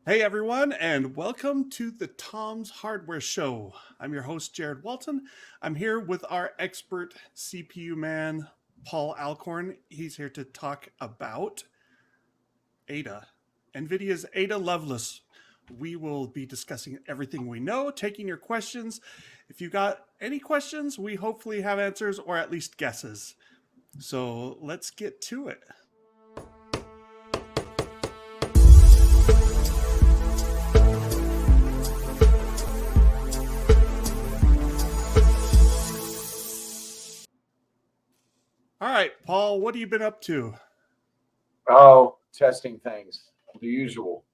Hey everyone, and welcome to the Tom's Hardware Show. I'm your host, Jared Walton. I'm here with our expert CPU man, Paul Alcorn. He's here to talk about Ada, Nvidia's Ada Lovelace. We will be discussing everything we know, taking your questions. If you got any questions, we hopefully have answers or at least guesses. So let's get to it. All right, Paul, what have you been up to? Oh, testing things. The usual.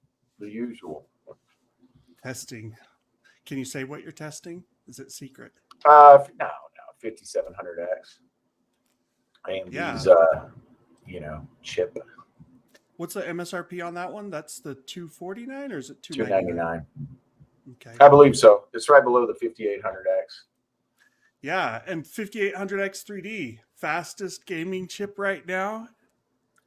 Testing. Can you say what you're testing? Is it secret? No, 5700X. AMD's, chip. What's the MSRP on that one? That's the 249 or is it 299. Okay. I believe so. It's right below the 5800X. Yeah, and 5800X 3D, fastest gaming chip right now.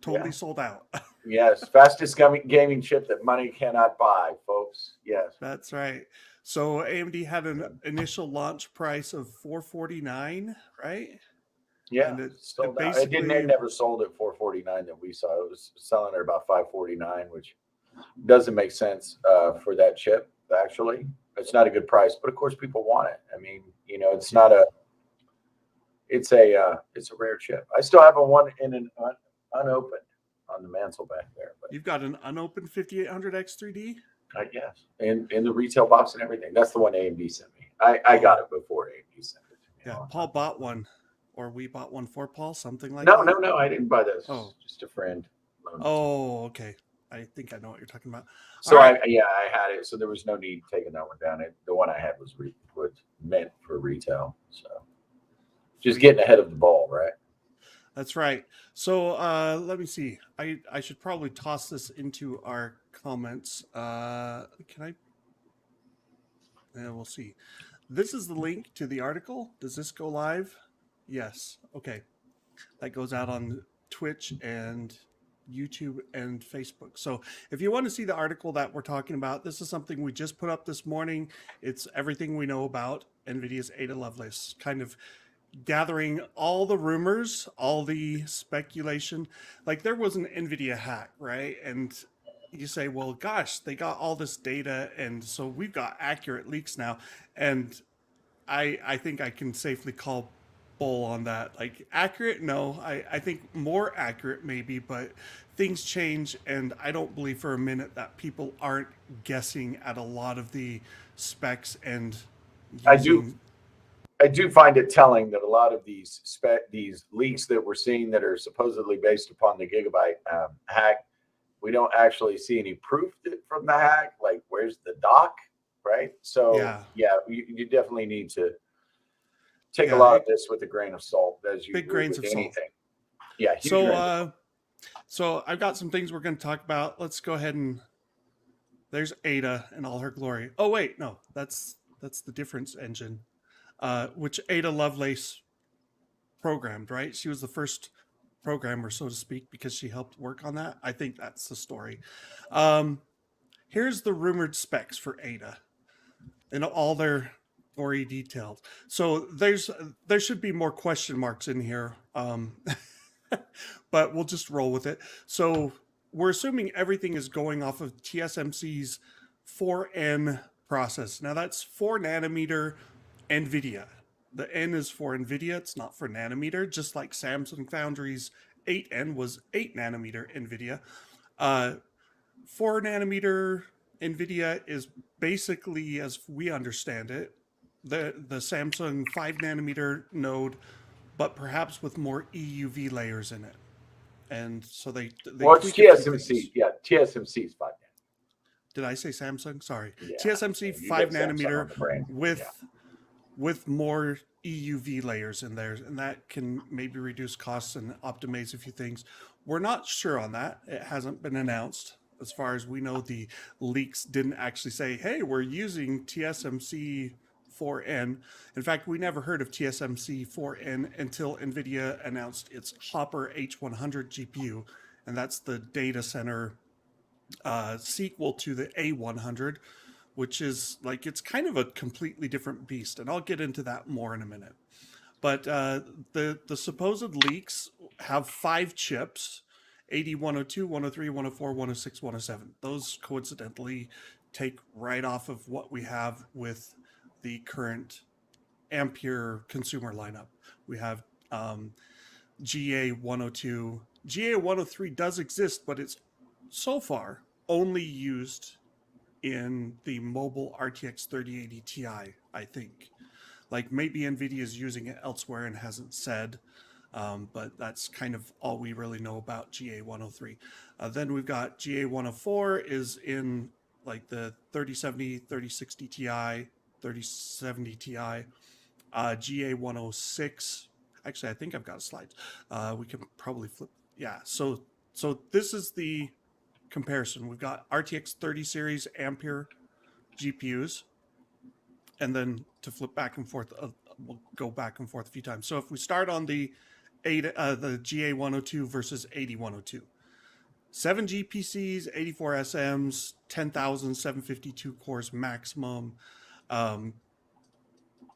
Totally sold out. Yes, fastest gaming chip that money cannot buy, folks. Yes. That's right. So AMD had an initial launch price of $449, right? Yeah, and it never sold at $449 that we saw. It was selling at about $549, which doesn't make sense for that chip. Actually, it's not a good price, but of course people want it. I mean, it's not a. It's a rare chip. I still have one in an unopened on the mantle back there. But you've got an unopened 5800X 3D. Yes, in the retail box and everything. That's the one AMD sent me. I got it before AMD sent it to me. Yeah, Paul bought one, or we bought one for Paul, something like that. No, I didn't buy this. Oh, just a friend. Oh, okay. I think I know what you're talking about. So I had it. So there was no need taking that one down. The one I had was meant for retail. So just getting ahead of the ball, right? That's right. So let me see. I should probably toss this into our comments. Can I? We'll see. This is the link to the article. Does this go live? Yes. Okay. That goes out on Twitch and YouTube and Facebook. So if you want to see the article that we're talking about, this is something we just put up this morning. It's everything we know about NVIDIA's Ada Lovelace, kind of gathering all the rumors, all the speculation. Like there was an NVIDIA hack, right? And you say, well, gosh, they got all this data, and so we've got accurate leaks now. And I think I can safely call bull on that. Like accurate, no. I think more accurate maybe, but things change, and I don't believe for a minute that people aren't guessing at a lot of the specs and using... I do find it telling that a lot of these leaks that we're seeing that are supposedly based upon the Gigabyte hack, we don't actually see any proof from the hack. Like, where's the doc, right? So you definitely need to take a lot of this with a grain of salt, as you big grains of anything. Salt. Yeah. So I've got some things we're going to talk about. Let's go ahead and there's Ada in all her glory. Oh wait, no, that's the difference engine, which Ada Lovelace programmed, right? She was the first programmer, so to speak, because she helped work on that. I think that's the story. Here's the rumored specs for Ada and all their gory details. So there should be more question marks in here, but we'll just roll with it. So we're assuming everything is going off of TSMC's 4N process. Now that's 4 nanometer Nvidia. The N is for Nvidia, it's not for nanometer, just like Samsung Foundry's 8N was 8 nanometer Nvidia. 4 nanometer Nvidia is basically, as we understand it, the Samsung 5 nanometer node, but perhaps with more EUV layers in it. And so they well, it's TSMC. Yeah, TSMC's 5 nanometer. Did I say Samsung? Sorry. Yeah, TSMC 5 nanometer with more EUV layers in there, and that can maybe reduce costs and optimize a few things. We're not sure on that. It hasn't been announced. As far as we know, the leaks didn't actually say, hey, we're using TSMC 4N. In fact, we never heard of TSMC 4N until NVIDIA announced its Hopper H100 GPU, and that's the data center sequel to the A100, which is like it's kind of a completely different beast, and I'll get into that more in a minute. But the supposed leaks have 5 chips: 80, 102, 103, 104, 106, 107. Those coincidentally take right off of what we have with the current Ampere consumer lineup. We have GA 102. GA 103 does exist, but it's so far only used in the mobile RTX 3080 Ti, I think. Like maybe Nvidia is using it elsewhere and hasn't said, but that's kind of all we really know about GA 103. Then we've got GA 104 is in like the 3070, 3060 Ti, 3070 Ti. GA 106. Actually, I think I've got slides. We can probably flip. Yeah. So this is the comparison. We've got RTX 30 series Ampere GPUs, and then to flip back and forth, we'll go back and forth a few times. So if we start on the the GA 102 versus 8102, 7 GPCs, 84 SMs, 10,752 cores maximum,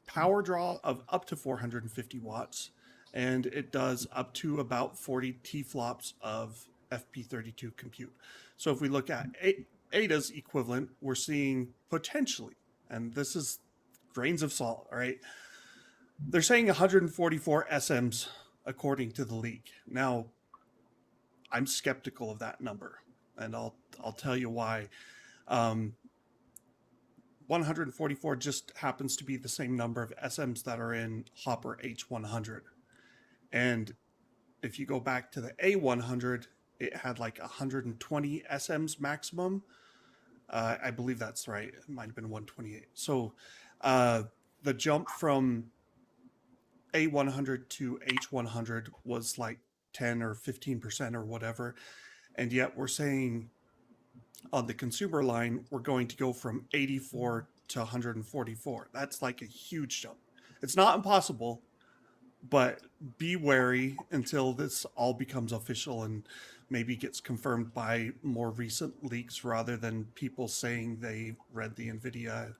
power draw of up to 450 watts, and it does up to about 40 T-flops of FP32 compute. So if we look at Ada's equivalent, we're seeing potentially, and this is grains of salt, all right? They're saying 144 SMs according to the leak. Now, I'm skeptical of that number, and I'll tell you why. 144 just happens to be the same number of SMs that are in Hopper H100. And if you go back to the A100, it had like 120 SMs maximum. I believe that's right. It might have been 128. So the jump from A100 to H100 was like 10 or 15% or whatever. And yet we're saying on the consumer line, we're going to go from 84 to 144. That's like a huge jump. It's not impossible, but be wary until this all becomes official and maybe gets confirmed by more recent leaks rather than people saying they read the Nvidia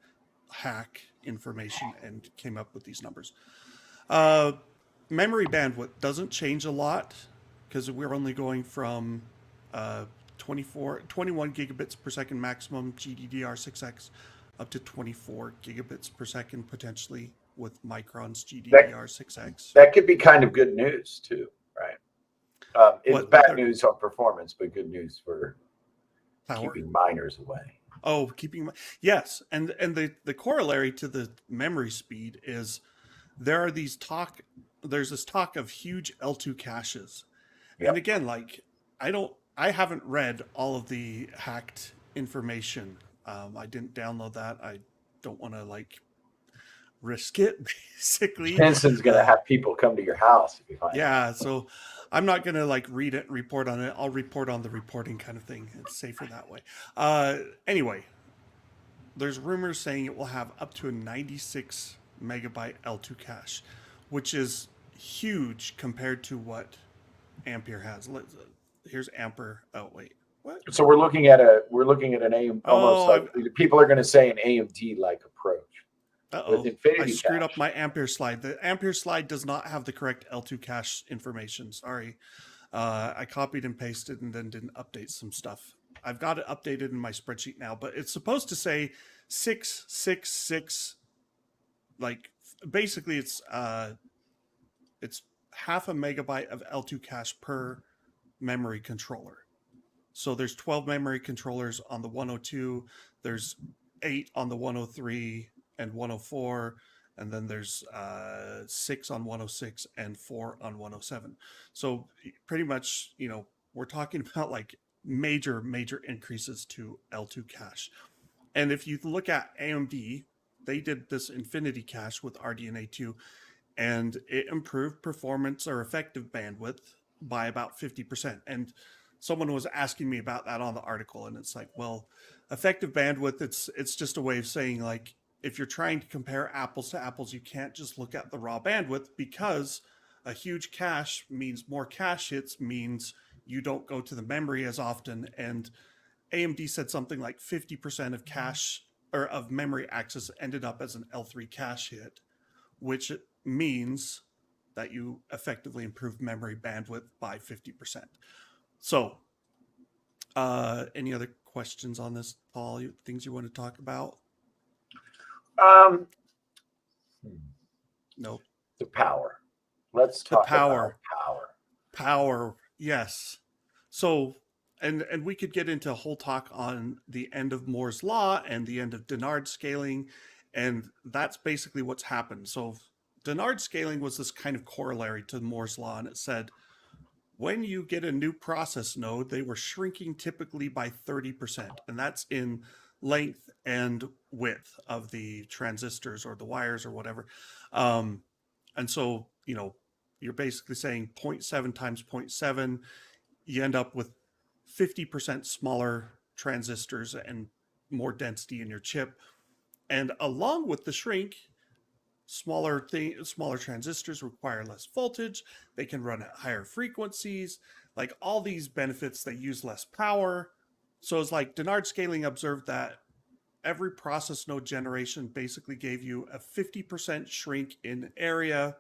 hack information and came up with these numbers. Memory bandwidth doesn't change a lot because we're only going from 21 gigabits per second maximum GDDR6X up to 24 gigabits per second potentially with Micron's GDDR6X. That could be kind of good news too, right? It's bad news on performance, but good news for power. Keeping miners away. Oh, yes, and the corollary to the memory speed is there's this talk of huge L2 caches, and again, like I haven't read all of the hacked information. I didn't download that. I don't want to like risk it, basically. Jensen's going to have people come to your house if you find it. So I'm not going to like read it and report on it. I'll report on the reporting kind of thing. It's safer that way. Anyway, there's rumors saying it will have up to a 96 megabyte L2 cache, which is huge compared to what Ampere has. Here's Ampere. Oh wait, what? So we're looking at an AMD. Almost like people are going to say an AMD like approach. I screwed up my Ampere slide. The Ampere slide does not have the correct L2 cache information. Sorry, I copied and pasted and then didn't update some stuff. I've got it updated in my spreadsheet now, but it's supposed to say 666. Like basically, it's half a megabyte of L2 cache per memory controller. So there's 12 memory controllers on the 102, there's 8 on the 103 and 104, and then there's 6 on 106 and 4 on 107. So pretty much, we're talking about like major increases to L2 cache. And if you look at AMD, they did this Infinity Cache with RDNA 2, and it improved performance or effective bandwidth by about 50%. And someone was asking me about that on the article, and it's like, well, effective bandwidth, it's just a way of saying like, if you're trying to compare apples to apples, you can't just look at the raw bandwidth, because a huge cache means more cache hits, means you don't go to the memory as often, and AMD said something like 50% of cache or of memory access ended up as an L3 cache hit, which means that you effectively improved memory bandwidth by 50%. So, any other questions on this, Paul? Things you want to talk about? Um, No. the power. Let's The talk power. about power. Power, yes. So, and we could get into a whole talk on the end of Moore's law and the end of Dennard scaling, and that's basically what's happened. So, Dennard scaling was this kind of corollary to Moore's law, and it said when you get a new process node, they were shrinking typically by 30%, and that's in length and width of the transistors or the wires or whatever. And so, you're basically saying 0.7 times 0.7, you end up with 50% smaller transistors and more density in your chip. And along with the shrink, smaller transistors require less voltage, they can run at higher frequencies, like all these benefits, they use less power. So it's like Dennard scaling observed that every process node generation basically gave you a 50% shrink in area,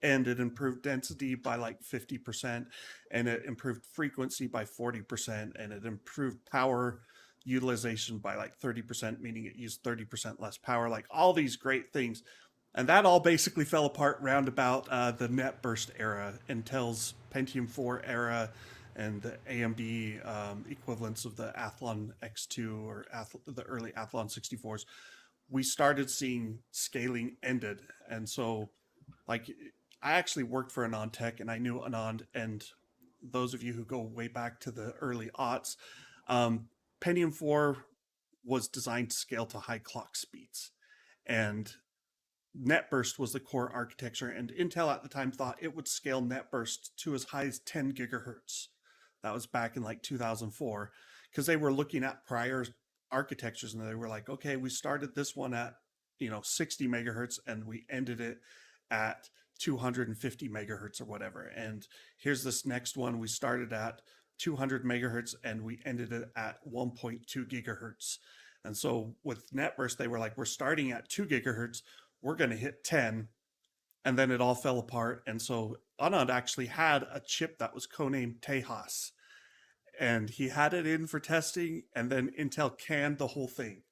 and it improved density by like 50%, and it improved frequency by 40%, and it improved power utilization by like 30%, meaning it used 30% less power, like all these great things. And that all basically fell apart round about the NetBurst era, Intel's Pentium 4 era, and the AMD equivalents of the Athlon X2 or the early Athlon 64s. We started seeing scaling ended. And so, like, I actually worked for AnandTech, and I knew Anand, and those of you who go way back to the early aughts, Pentium 4 was designed to scale to high clock speeds. And NetBurst was the core architecture, and Intel at the time thought it would scale NetBurst to as high as 10 gigahertz. That was back in like 2004, because they were looking at prior architectures, and they were like, okay, we started this one at 60 megahertz, and we ended it at 250 megahertz or whatever. And here's this next one, we started at 200 megahertz, and we ended it at 1.2 gigahertz. And so with NetBurst, they were like, we're starting at 2 gigahertz, we're going to hit 10, and then it all fell apart. And so Anand actually had a chip that was codenamed Tejas, and he had it in for testing, and then Intel canned the whole thing.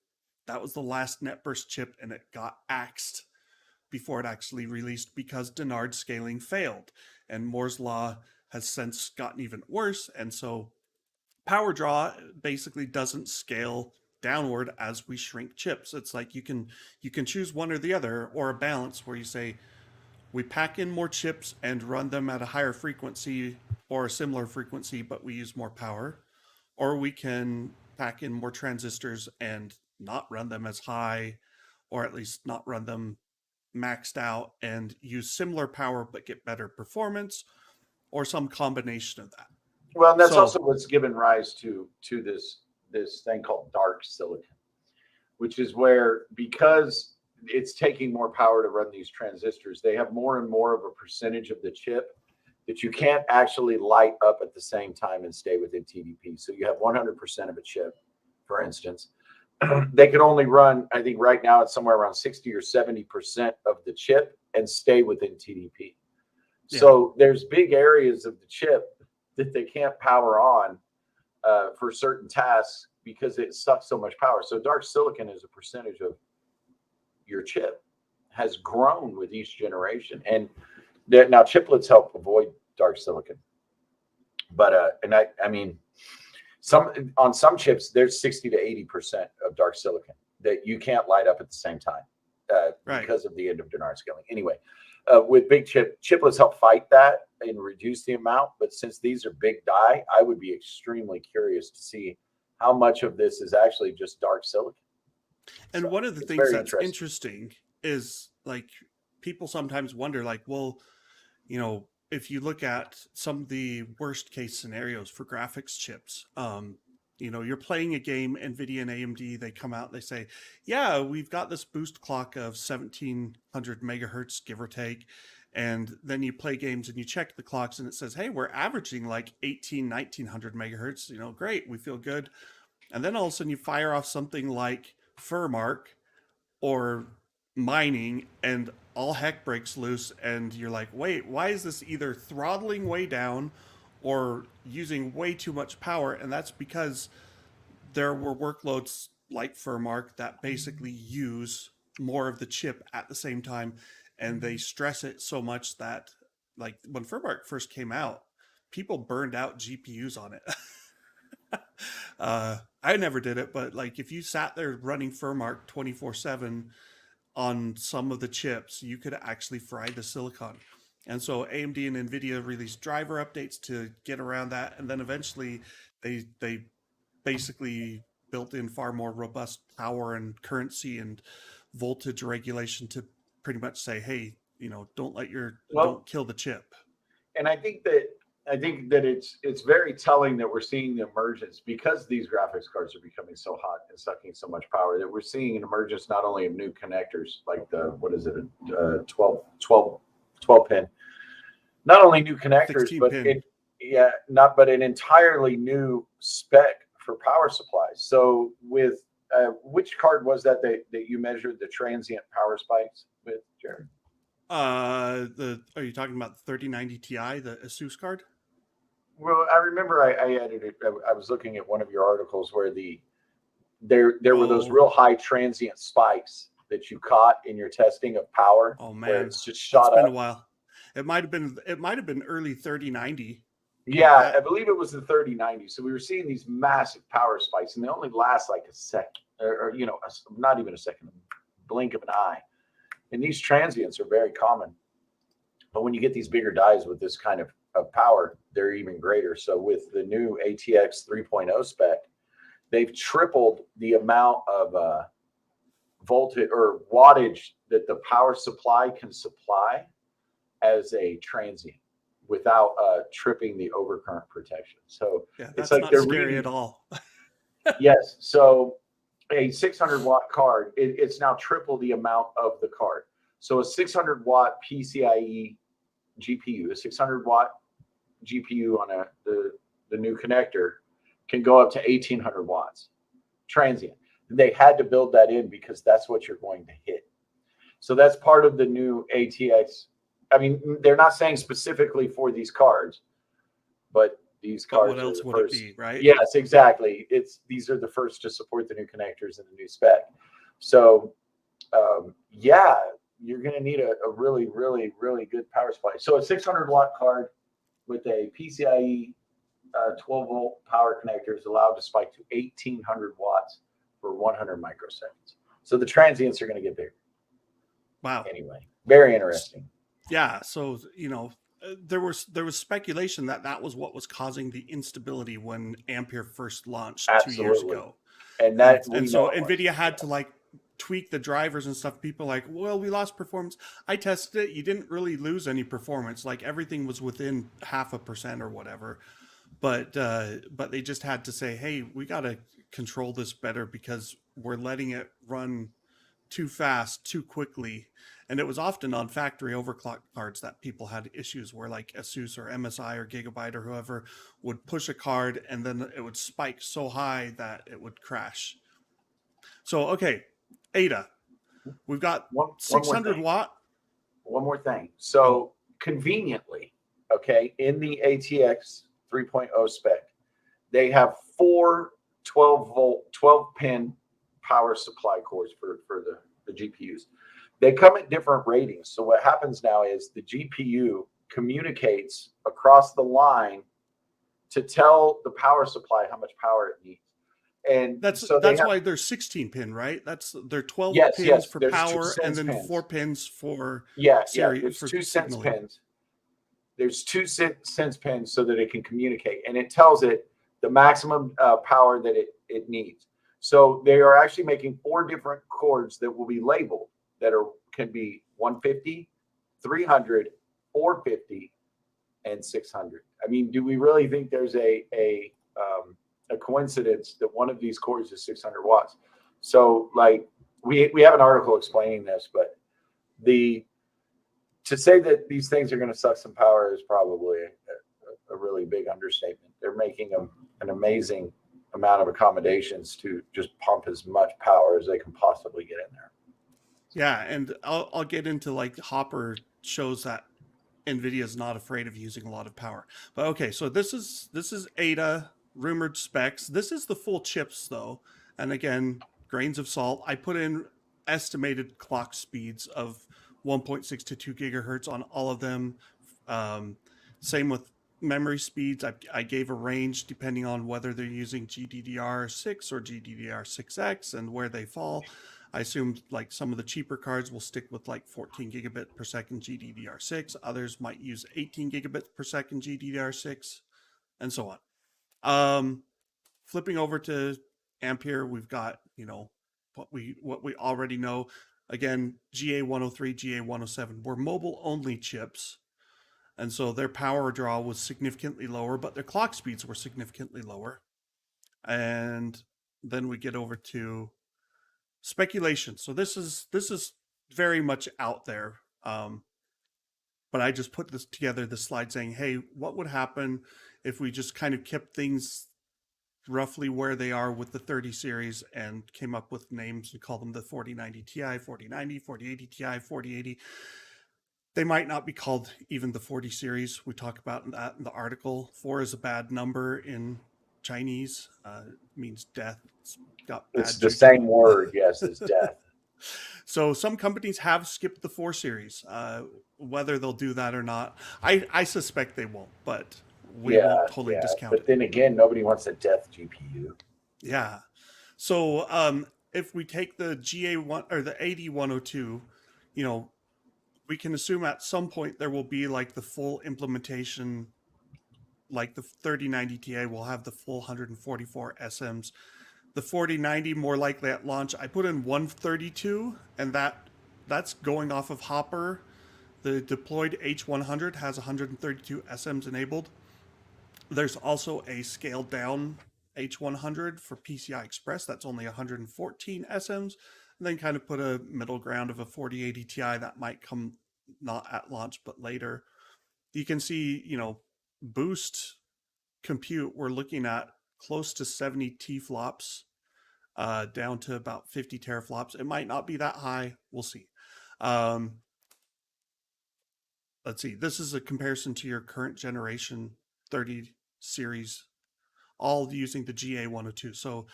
That was the last NetBurst chip, and it got axed before it actually released because Dennard scaling failed, and Moore's law has since gotten even worse. And so power draw basically doesn't scale downward as we shrink chips. It's like you can choose one or the other, or a balance where you say we pack in more chips and run them at a higher frequency or a similar frequency, but we use more power, or we can pack in more transistors and not run them as high, or at least not run them maxed out and use similar power but get better performance, or some combination of that. Well, and that's also what's given rise to this thing called dark silicon, which is where, because it's taking more power to run these transistors, they have more and more of a percentage of the chip that you can't actually light up at the same time and stay within TDP. So you have 100% of a chip, for instance. They could only run, I think right now it's somewhere around 60 or 70% of the chip and stay within TDP. Yeah. So there's big areas of the chip that they can't power on for certain tasks because it sucks so much power. So dark silicon as a percentage of your chip has grown with each generation. And now chiplets help avoid dark silicon. But, and I mean, on some chips, there's 60 to 80% of dark silicon that you can't light up at the same time because of the end of Dennard scaling. Anyway, with big chiplets help fight that and reduce the amount. But since these are big die, I would be extremely curious to see how much of this is actually just dark silicon. And so one of the things that's interesting is, like, people sometimes wonder, like, well, if you look at some of the worst case scenarios for graphics chips, you're playing a game, Nvidia and AMD, they come out, they say, yeah, we've got this boost clock of 1700 megahertz, give or take, And then you play games and you check the clocks and it says, hey, we're averaging like 1900 megahertz. Great, we feel good. And then all of a sudden you fire off something like Furmark or mining, and all heck breaks loose. And you're like, wait, why is this either throttling way down or using way too much power? And that's because there were workloads like Furmark that basically use more of the chip at the same time, and they stress it so much that, like, when Furmark first came out, people burned out GPUs on it. I never did it, but like if you sat there running Furmark 24/7 on some of the chips, you could actually fry the silicon. And so AMD and Nvidia released driver updates to get around that, and then eventually they basically built in far more robust power and currency and voltage regulation to pretty much say, hey, don't kill the chip. And I think that it's very telling that we're seeing the emergence, because these graphics cards are becoming so hot and sucking so much power, that we're seeing an emergence not only of new connectors like the 12 pin, not only new connectors, but an entirely new spec for power supplies. So with which card was that you measured the transient power spikes with, Jared? Are you talking about the 3090 Ti, the Asus card? Well, I remember I added it. I was looking at one of your articles where there were those real high transient spikes that you caught in your testing of power. Oh man, where it's just shot up. It's been a while. It might have been early 3090. Yeah, I believe it was the 3090. So we were seeing these massive power spikes, and they only last like a second, or not even a second, blink of an eye. And these transients are very common. But when you get these bigger dies with this kind of power, they're even greater. So with the new ATX 3.0 spec, they've tripled the amount of voltage or wattage that the power supply can supply as a transient without tripping the overcurrent protection. So it's like not scary at all. Yes. So a 600 watt card, it's now triple the amount of the card. So a 600 watt PCIe GPU, a 600 watt GPU on the new connector can go up to 1800 watts transient. They had to build that in because that's what you're going to hit. So that's part of the new ATX. I mean, they're not saying specifically for these cards, but these cards. What else would it be, right? Yes, exactly. These are the first to support the new connectors and the new spec. So, you're going to need a really, really, really good power supply. So a 600 watt card with a PCIe 12 volt power connector is allowed to spike to 1800 watts for 100 microseconds. So the transients are going to get bigger. Wow. Anyway, very interesting. Yeah. So, there was speculation that was what was causing the instability when Ampere first launched 2 years ago. And so Nvidia had to tweak the drivers and stuff. People well, we lost performance. I tested it. You didn't really lose any performance. Like everything was within 0.5% or whatever. But they just had to say, hey, we got to control this better because we're letting it run too fast, too quickly. And it was often on factory overclock cards that people had issues where like Asus or MSI or Gigabyte or whoever would push a card and then it would spike so high that it would crash. So, okay, Ada, we've got 600 watt. One more thing. So conveniently, okay, in the ATX 3.0 spec, they have 4 12 pin power supply cores for the GPUs. They come at different ratings. So what happens now is the GPU communicates across the line to tell the power supply how much power it needs. And that's why they're 16 pin, right? They're 12 pins for power and then pins. 4 pins for there's 2 sense pins. There's 2 sense pins so that it can communicate, and it tells it the maximum power that it needs. So they are actually making 4 different cords that will be labeled that can be 150, 300, 450, and 600. I mean, do we really think there's a coincidence that one of these cords is 600 watts? So we have an article explaining this, but to to say that these things are going to suck some power is probably a really big understatement. They're making an amazing amount of accommodations to just pump as much power as they can possibly get in there. Yeah, and I'll get into like Hopper shows that Nvidia is not afraid of using a lot of power. But okay, so this is Ada rumored specs. This is the full chips though, and again, grains of salt. I put in estimated clock speeds of 1.6 to 2 gigahertz on all of them. Same with memory speeds. I gave a range depending on whether they're using GDDR6 or GDDR6X and where they fall. I assume like some of the cheaper cards will stick with like 14 gigabit per second GDDR6. Others might use 18 gigabit per second GDDR6, and so on. Flipping over to Ampere, we've got what we already know. Again, GA103, GA107 were mobile only chips, and so their power draw was significantly lower, but their clock speeds were significantly lower. And then we get over to speculation. So this is very much out there. But I just put this together, this slide saying, hey, what would happen if we just kind of kept things roughly where they are with the 30 series and came up with names and call them the 4090 Ti, 4090, 4080 Ti, 4080. They might not be called even the 40 series. We talk about that in the article. 4 is a bad number in Chinese. It means death. It's the same word, yes, as death. So some companies have skipped the 4 series. Whether they'll do that or not, I suspect they won't, but we won't totally discount it. But then again, nobody wants a death GPU. Yeah. So if we take the GA1 or the AD102, we can assume at some point there will be like the full implementation, like the 3090 Ti will have the full 144 SMs. The 4090 more likely at launch. I put in 132, and that's going off of Hopper. The deployed H100 has 132 SMs enabled. There's also a scaled down H100 for PCI Express. That's only 114 SMs. And then kind of put a middle ground of a 4080 Ti that might come not at launch, but later. You can see, boost compute, we're looking at close to 70 T-flops, down to about 50 teraflops. It might not be that high. We'll see. Let's see. This is a comparison to your current generation 30 series, all using the GA102. So,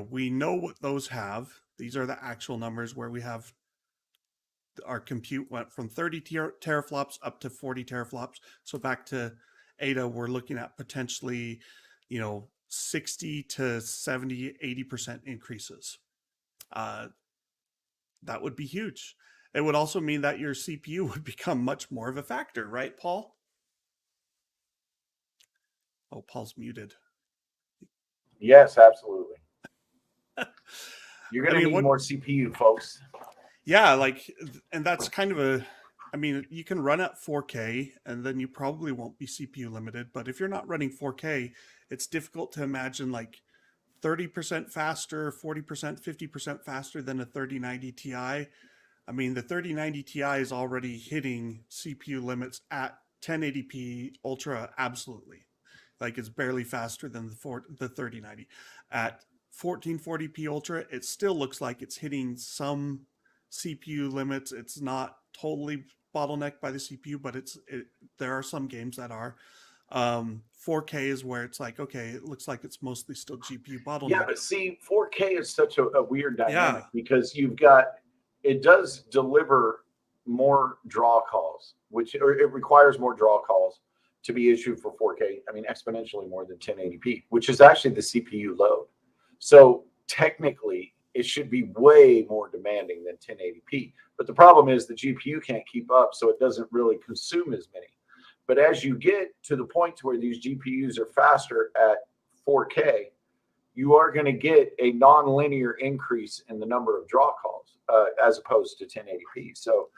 we know what those have. These are the actual numbers where we have our compute went from 30 teraflops up to 40 teraflops. So back to Ada, we're looking at potentially, 60 to 70, 80% increases. That would be huge. It would also mean that your CPU would become much more of a factor, right, Paul? Oh, Paul's muted. Yes, absolutely. You're going to need more CPU, folks. Yeah, and that's kind of you can run at 4K and then you probably won't be CPU limited. But if you're not running 4K, it's difficult to imagine 30% faster, 40%, 50% faster than a 3090 Ti. The 3090 Ti is already hitting CPU limits at 1080p Ultra, absolutely. It's barely faster than the 3090. At 1440p Ultra, it still looks like it's hitting some CPU limits. It's not totally bottlenecked by the CPU, but there are some games that are. 4K is where it's okay, it looks like it's mostly still GPU bottleneck. Yeah, but see, 4K is such a weird dynamic because it does deliver more draw calls, or it requires more draw calls to be issued for 4K. Exponentially more than 1080p, which is actually the CPU load. So technically, it should be way more demanding than 1080p. But the problem is the GPU can't keep up, so it doesn't really consume as many. But as you get to the point to where these GPUs are faster at 4K, you are going to get a non-linear increase in the number of draw calls as opposed to 1080p. So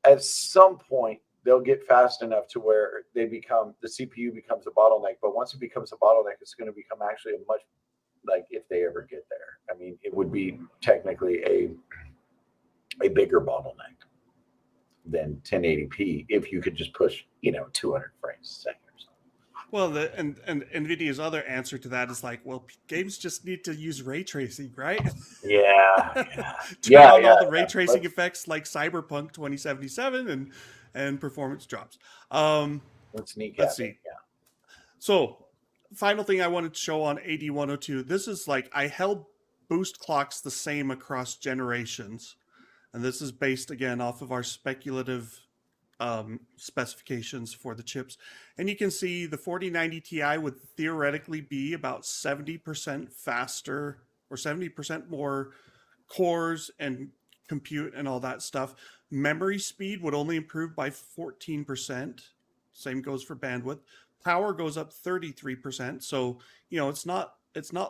at some point, they'll get fast enough to where the CPU becomes a bottleneck. But once it becomes a bottleneck, it's going to become actually a much, if they ever get there. It would be technically a bigger bottleneck. than 1080p if you could just push 200 frames a second or something. Well, and Nvidia's other answer to that is like, well, games just need to use ray tracing, right? Turn on all the ray tracing effects like Cyberpunk 2077, and performance drops. Let's see. Yeah. So, final thing I wanted to show on AD102. This is like, I held boost clocks the same across generations, and this is based again off of our speculative specifications for the chips. And you can see the 4090 Ti would theoretically be about 70% faster, or 70% more cores and compute and all that stuff. Memory speed would only improve by 14%. Same goes for bandwidth. Power goes up 33%. So, it's not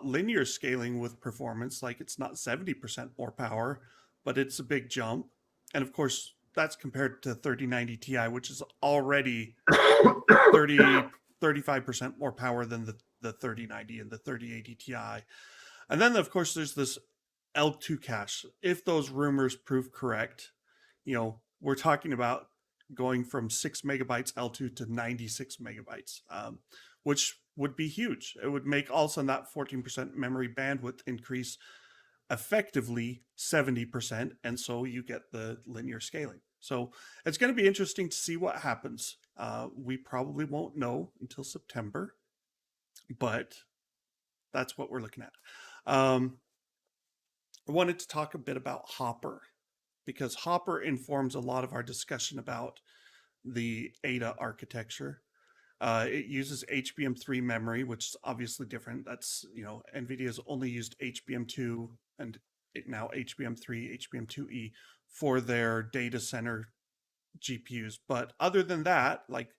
linear scaling with performance. Like, it's not 70% more power, but it's a big jump. And of course, that's compared to 3090 Ti, which is already 35% more power than the 3090 and the 3080 Ti. And then, of course, there's this L2 cache. If those rumors prove correct, we're talking about going from 6 megabytes L2 to 96 megabytes, which would be huge. It would make all of a sudden that 14% memory bandwidth increase effectively 70%, and so you get the linear scaling. So it's going to be interesting to see what happens. We probably won't know until September, but that's what we're looking at. I wanted to talk a bit about Hopper, because Hopper informs a lot of our discussion about the Ada architecture. It uses HBM3 memory, which is obviously different. That's, NVIDIA's only used HBM2 and now HBM3, HBM2E for their data center GPUs. But other than that, like,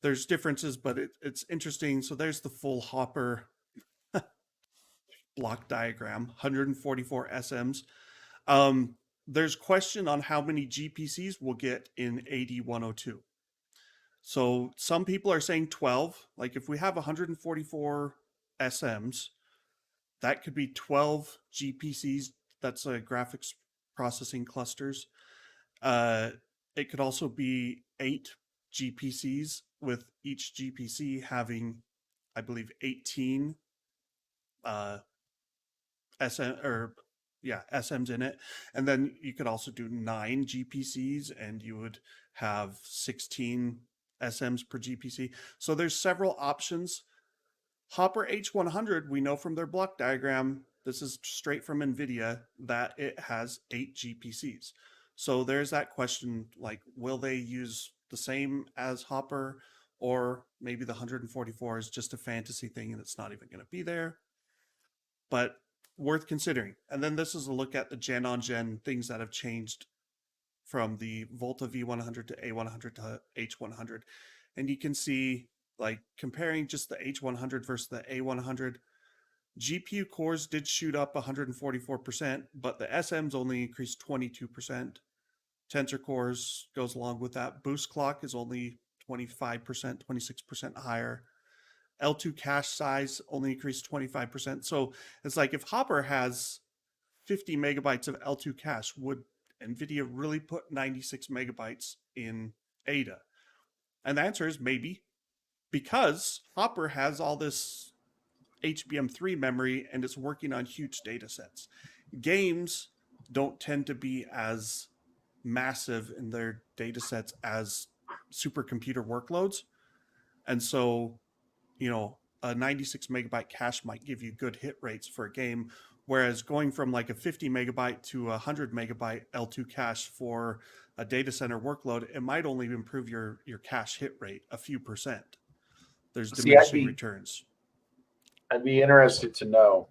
there's differences, but it's interesting. So there's the full Hopper block diagram, 144 SMs. There's question on how many GPCs we'll get in AD102. So some people are saying 12. Like, if we have 144 SMs, that could be 12 GPCs. That's graphics processing clusters. It could also be 8 GPCs, with each GPC having, I believe, 18 SMs in it. And then you could also do 9 GPCs, and you would have 16 SMs per GPC. So there's several options. Hopper H100, we know from their block diagram, this is straight from Nvidia, that it has 8 GPCs. So there's that question, like, will they use the same as Hopper, or maybe the 144 is just a fantasy thing and it's not even going to be there? But worth considering. And then this is a look at the gen-on-gen things that have changed from the Volta V100 to A100 to H100. And you can see, like, comparing just the H100 versus the A100, GPU cores did shoot up 144%, but the SMs only increased 22%. Tensor cores goes along with that. Boost clock is only 25%, 26% higher. L2 cache size only increased 25%. So it's like, if Hopper has 50 megabytes of L2 cache, would NVIDIA really put 96 megabytes in Ada? And the answer is maybe, because Hopper has all this HBM3 memory and it's working on huge data sets. Games don't tend to be as massive in their data sets as supercomputer workloads. And so, a 96 megabyte cache might give you good hit rates for a game, whereas going from like a 50 megabyte to a 100 megabyte L2 cache for a data center workload, it might only improve your cache hit rate a few percent. There's diminishing returns. I'd be interested to know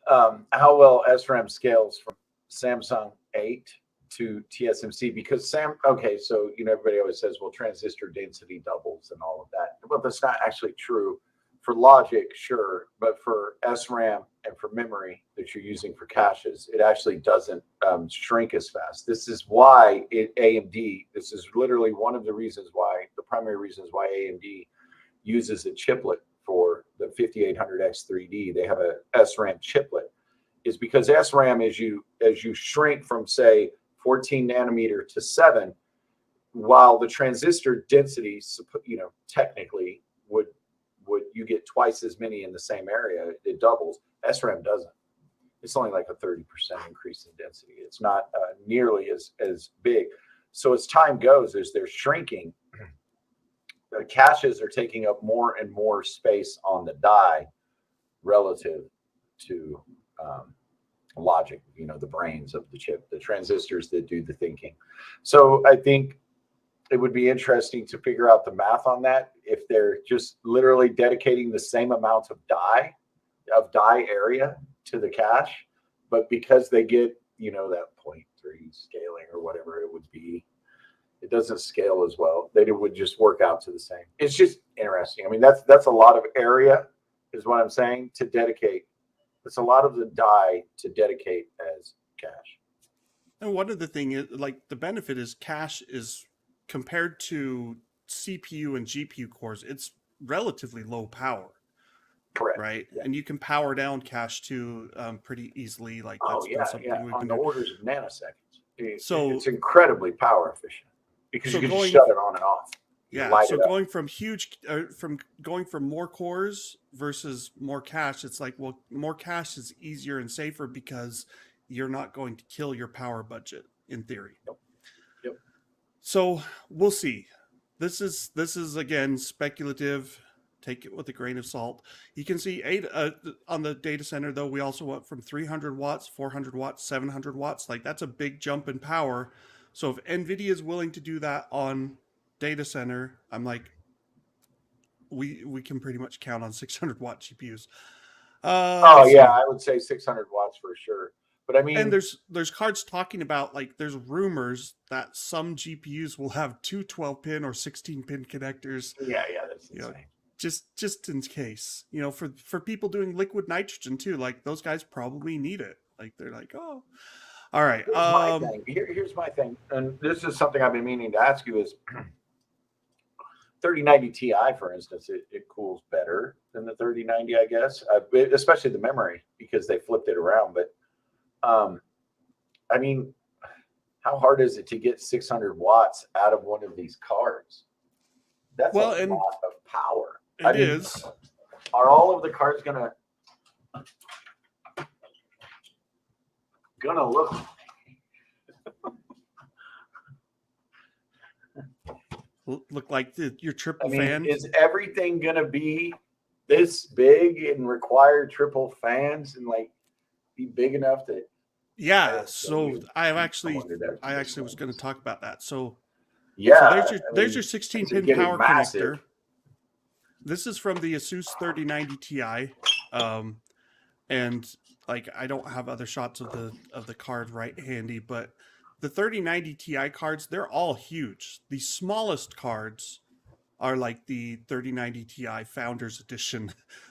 how well SRAM scales from Samsung 8 to TSMC, because so everybody always says, well, transistor density doubles and all of that. Well, that's not actually true. For logic, sure, but for SRAM and for memory that you're using for caches, it actually doesn't shrink as fast. This is why AMD, this is literally one of the primary reasons why AMD uses a chiplet for the 5800X 3D. They have a SRAM chiplet, is because SRAM, as you shrink from, say, 14 nanometer to 7, while the transistor density, technically would you get twice as many in the same area, it doubles. SRAM doesn't. It's only like a 30% increase in density. It's not nearly as big. So as time goes, as they're shrinking, the caches are taking up more and more space on the die relative to logic, the brains of the chip, the transistors that do the thinking. So I think it would be interesting to figure out the math on that. If they're just literally dedicating the same amount of die area to the cache, but because they get, that 0.3 scaling or whatever it would be, it doesn't scale as well. They would just work out to the same. It's just interesting. I mean, that's a lot of area is what I'm saying to dedicate. It's a lot of the die to dedicate as cache. And one of the thing is, like, the benefit is cache is compared to CPU and GPU cores, it's relatively low power. Correct. Right. Yeah. And you can power down cache too pretty easily. Like that's been something we've on been the doing. orders of nanoseconds. So it's incredibly power efficient because you can just shut it on and off. So going from going from more cores versus more cache, it's like, well, more cache is easier and safer because you're not going to kill your power budget in theory. Yep. So we'll see. This is again speculative. Take it with a grain of salt. You can see on the data center, though, we also went from 300 watts, 400 watts, 700 watts. Like, that's a big jump in power. So if NVIDIA is willing to do that on data center, I'm like, we can pretty much count on 600 watt GPUs. I would say 600 watts for sure. But I mean, and there's cards talking about, like, there's rumors that some GPUs will have two 12-pin or 16-pin connectors. Yeah, that's insane. Just in case, for people doing liquid nitrogen too, like those guys probably need it. Like they're like, oh, all right. Here's my thing, and this is something I've been meaning to ask you is 3090 Ti, for instance, it cools better than the 3090, I guess, especially the memory because they flipped it around. But I mean, how hard is it to get 600 watts out of one of these cards? That's a lot of power. It is. Are all of the cards gonna look like your triple fan? Is everything gonna be this big and require triple fans and like be big enough that? Yeah. So I actually was going to talk about that. So there's your 16-pin power connector. This is from the Asus 3090 Ti, and like I don't have other shots of the card right handy, but the 3090 Ti cards, they're all huge. The smallest cards are like the 3090 Ti Founders Edition,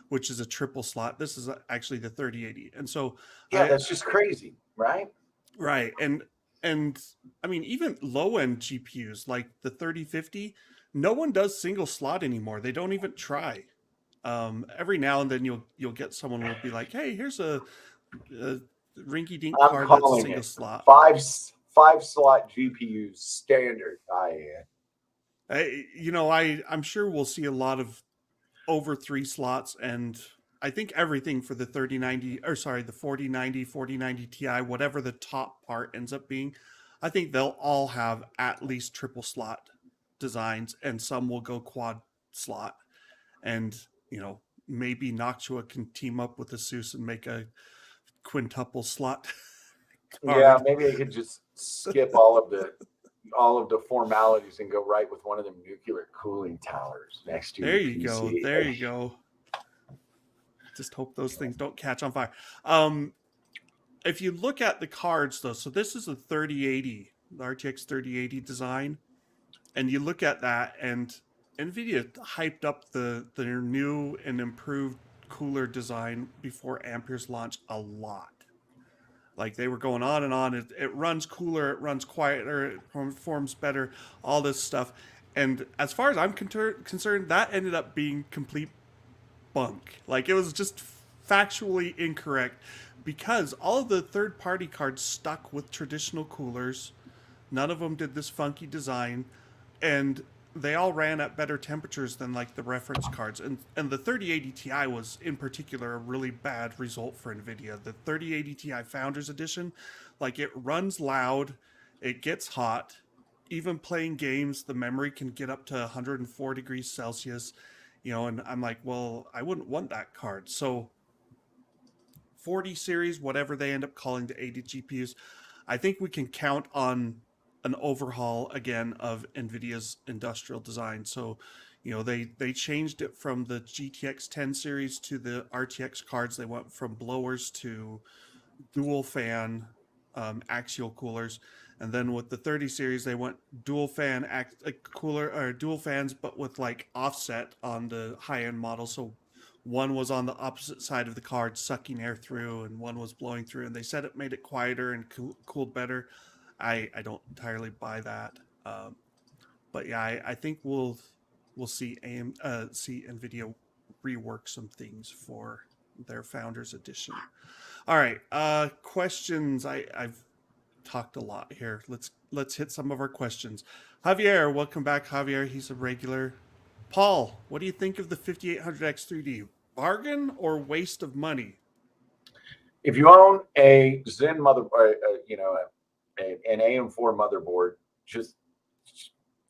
which is a triple slot. This is actually the 3080, and so that's just crazy, right? Right, and I mean, even low end GPUs like the 3050. No one does single slot anymore. They don't even try. Every now and then you'll get someone who will be like, "Hey, here's a rinky-dink card that's a single slot." Five slot GPUs standard. I'm sure we'll see a lot of over 3 slots, and I think everything for the 4090, 4090 Ti, whatever the top part ends up being, I think they'll all have at least triple slot designs, and some will go quad slot. And maybe Noctua can team up with Asus and make a quintuple slot card. Yeah, maybe I could just skip all of the formalities and go right with one of the nuclear cooling towers next to there your you PC. go. There you go. Just hope those things don't catch on fire. If you look at the cards though, so this is a 3080, the RTX 3080 design. And you look at that, and NVIDIA hyped up their new and improved cooler design before Ampere's launch a lot. Like, they were going on and on. It runs cooler, it runs quieter, it performs better, all this stuff. And as far as I'm concerned, that ended up being complete bunk. Like, it was just factually incorrect because all of the third-party cards stuck with traditional coolers. None of them did this funky design, and they all ran at better temperatures than like the reference cards. And the 3080 Ti was in particular a really bad result for Nvidia. The 3080 Ti Founders Edition, like it runs loud, it gets hot. Even playing games, the memory can get up to 104 degrees Celsius, and I'm like, well, I wouldn't want that card. So 40 series, whatever they end up calling the 80 GPUs, I think we can count on an overhaul again of NVIDIA's industrial design. So, they changed it from the GTX 10 series to the RTX cards. They went from blowers to dual fan axial coolers. And then with the 30 series, they went dual fan cooler or dual fans, but with like offset on the high end model. So one was on the opposite side of the card, sucking air through, and one was blowing through. And they said it made it quieter and cooled better. I don't entirely buy that, but yeah, I think we'll see see Nvidia rework some things for their Founders Edition. All right, questions. I've talked a lot here. Let's hit some of our questions. Javier, welcome back, Javier. He's a regular. Paul, what do you think of the 5800X 3D? Bargain or waste of money? If you own a Zen motherboard, an AM4 motherboard, just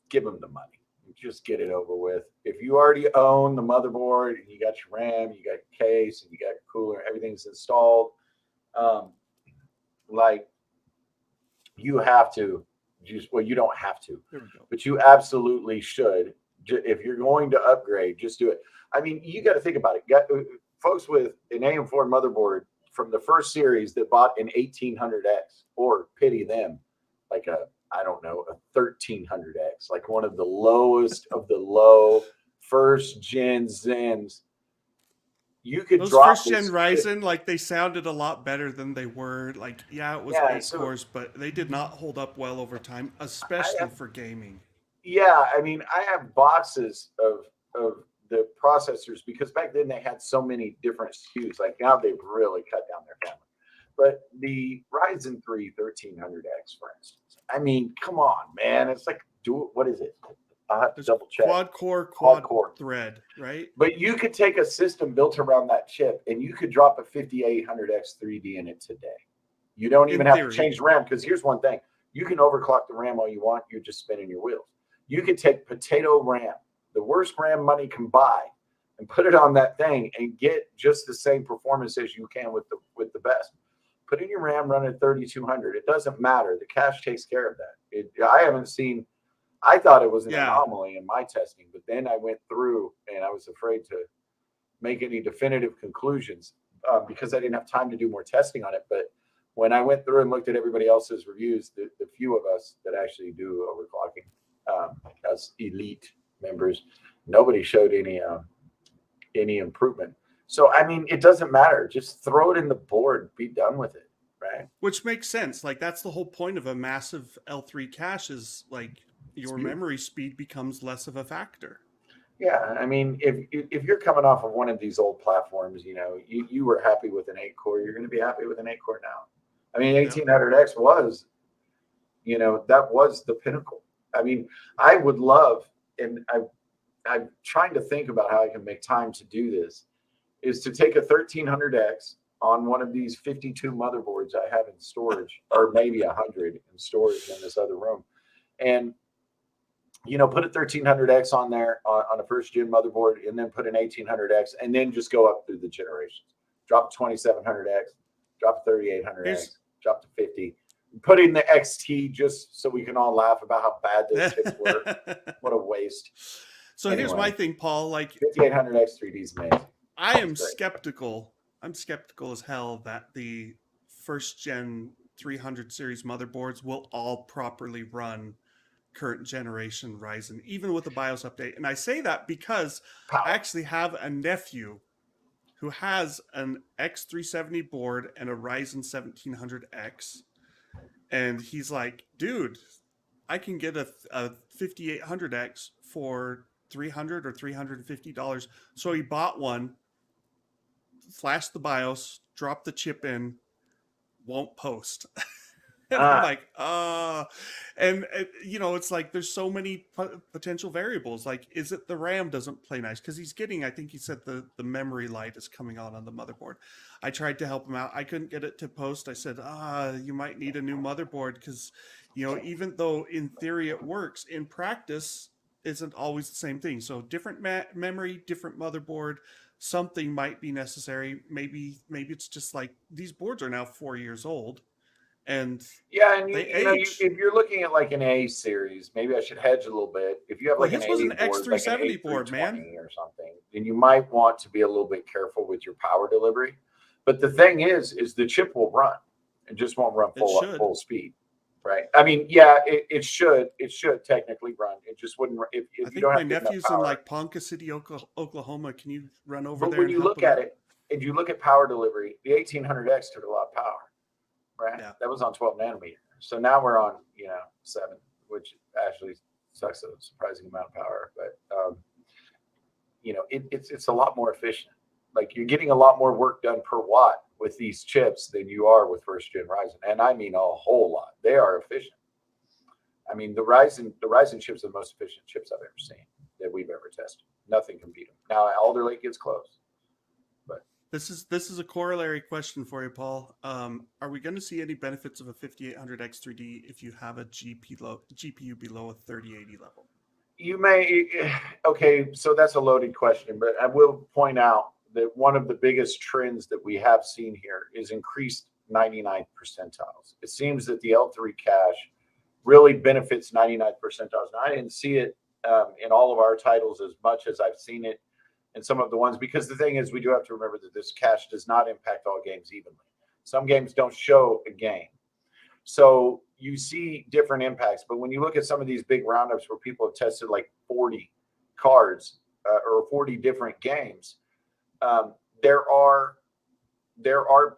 give them the money. Just get it over with. If you already own the motherboard and you got your RAM, you got your case, and you got your cooler, everything's installed, you have to you don't have to, but you absolutely should. If you're going to upgrade, just do it. I mean, you got to think about it. Folks with an AM4 motherboard from the first series that bought an 1800X, or pity them, like a 1300X, like one of the lowest of the low first gen Zens. You could those drop first gen Ryzen, like they sounded a lot better than they were. Like, yeah, it was 8 cores, but they did not hold up well over time, especially for gaming. Yeah, I mean, I have boxes of the processors because back then they had so many different SKUs. Like now they've really cut down their family. But the Ryzen 3 1300X, for instance, I mean, come on, man. It's like, what is it? I'll have to double check. Quad core thread, right? But you could take a system built around that chip and you could drop a 5800X 3D in it today. You don't even have to change RAM, because here's one thing. You can overclock the RAM all you want. You're just spinning your wheels. You could take potato RAM, the worst RAM money can buy, and put it on that thing and get just the same performance as you can with the best. Put in your RAM, run at 3200. It doesn't matter. The cache takes care of that. I thought it was an anomaly in my testing, but then I went through and I was afraid to make any definitive conclusions because I didn't have time to do more testing on it. But when I went through and looked at everybody else's reviews, the few of us that actually do overclocking as elite members, nobody showed any improvement. So, I mean, it doesn't matter. Just throw it in the board, be done with it, right? Which makes sense. Like, that's the whole point of a massive L3 cache is, like, your memory speed becomes less of a factor. Yeah, I mean, if you're coming off of one of these old platforms, you were happy with an 8-core, you're going to be happy with an 8-core now. I mean, 1800X was, that was the pinnacle. I mean, I would love, and I'm trying to think about how I can make time to do this, is to take a 1300X on one of these 52 motherboards I have in storage, or maybe 100 in storage in this other room, and put a 1300X on there on a first gen motherboard, and then put an 1800X, and then just go up through the generations. Drop a 2700X, drop a 3800X, drop to 50. Put in the XT just so we can all laugh about how bad those chips were. What a waste. So anyway, here's my thing, Paul. Like 5800X 3D is amazing. I am skeptical. I'm skeptical as hell that the first gen 300 series motherboards will all properly run current generation Ryzen, even with the BIOS update. And I say that because I actually have a nephew who has an X370 board and a Ryzen 1700X. And he's like, dude, I can get a 5800X for $300 or $350. So he bought one, flashed the BIOS, dropped the chip in, won't post. And I'm like, and you know, it's like there's so many potential variables. Like, is it the RAM doesn't play nice? Because he's getting, I think he said the memory light is coming on the motherboard. I tried to help him out. I couldn't get it to post. I said, you might need a new motherboard because, you know, even though in theory it works, in practice isn't always the same thing. So different memory, different motherboard. Something might be necessary. Maybe it's just like these boards are now 4 years old and Yeah, and they you know, age. if you're looking at like an A series, maybe I should hedge a little bit. If you have Well, like an his was A an board, like an X370 board, man. A320 or something, then you might want to be a little bit careful with your power delivery. But the thing is the chip will run. It just won't run It should. full speed, right? I mean, yeah, it should technically run. It just wouldn't if I you think don't my have good enough nephew's in power. like Ponca City, Oklahoma. Can you run over But there when and you help look him at out? it, and you look at power delivery, the 1800X took a lot of power, right? Yeah. That was on 12 nanometer. So now we're on, 7, which actually sucks a surprising amount of power. But it's a lot more efficient. Like you're getting a lot more work done per watt with these chips than you are with first gen Ryzen, and I mean a whole lot. They are efficient. I mean the Ryzen chips are the most efficient chips I've ever seen that we've ever tested. Nothing can beat them. Now Alder Lake gets close. This is a corollary question for you, Paul. Are we going to see any benefits of a 5800X3D if you have a GPU below a 3080 level? You may. Okay, so that's a loaded question, but I will point out that one of the biggest trends that we have seen here is increased 99th percentiles. It seems that the L3 cache really benefits 99th percentiles. Now, I didn't see it in all of our titles as much as I've seen it in some of the ones, because the thing is, we do have to remember that this cache does not impact all games evenly. Some games don't show a game. So you see different impacts. But when you look at some of these big roundups where people have tested like 40 cards or 40 different games, there are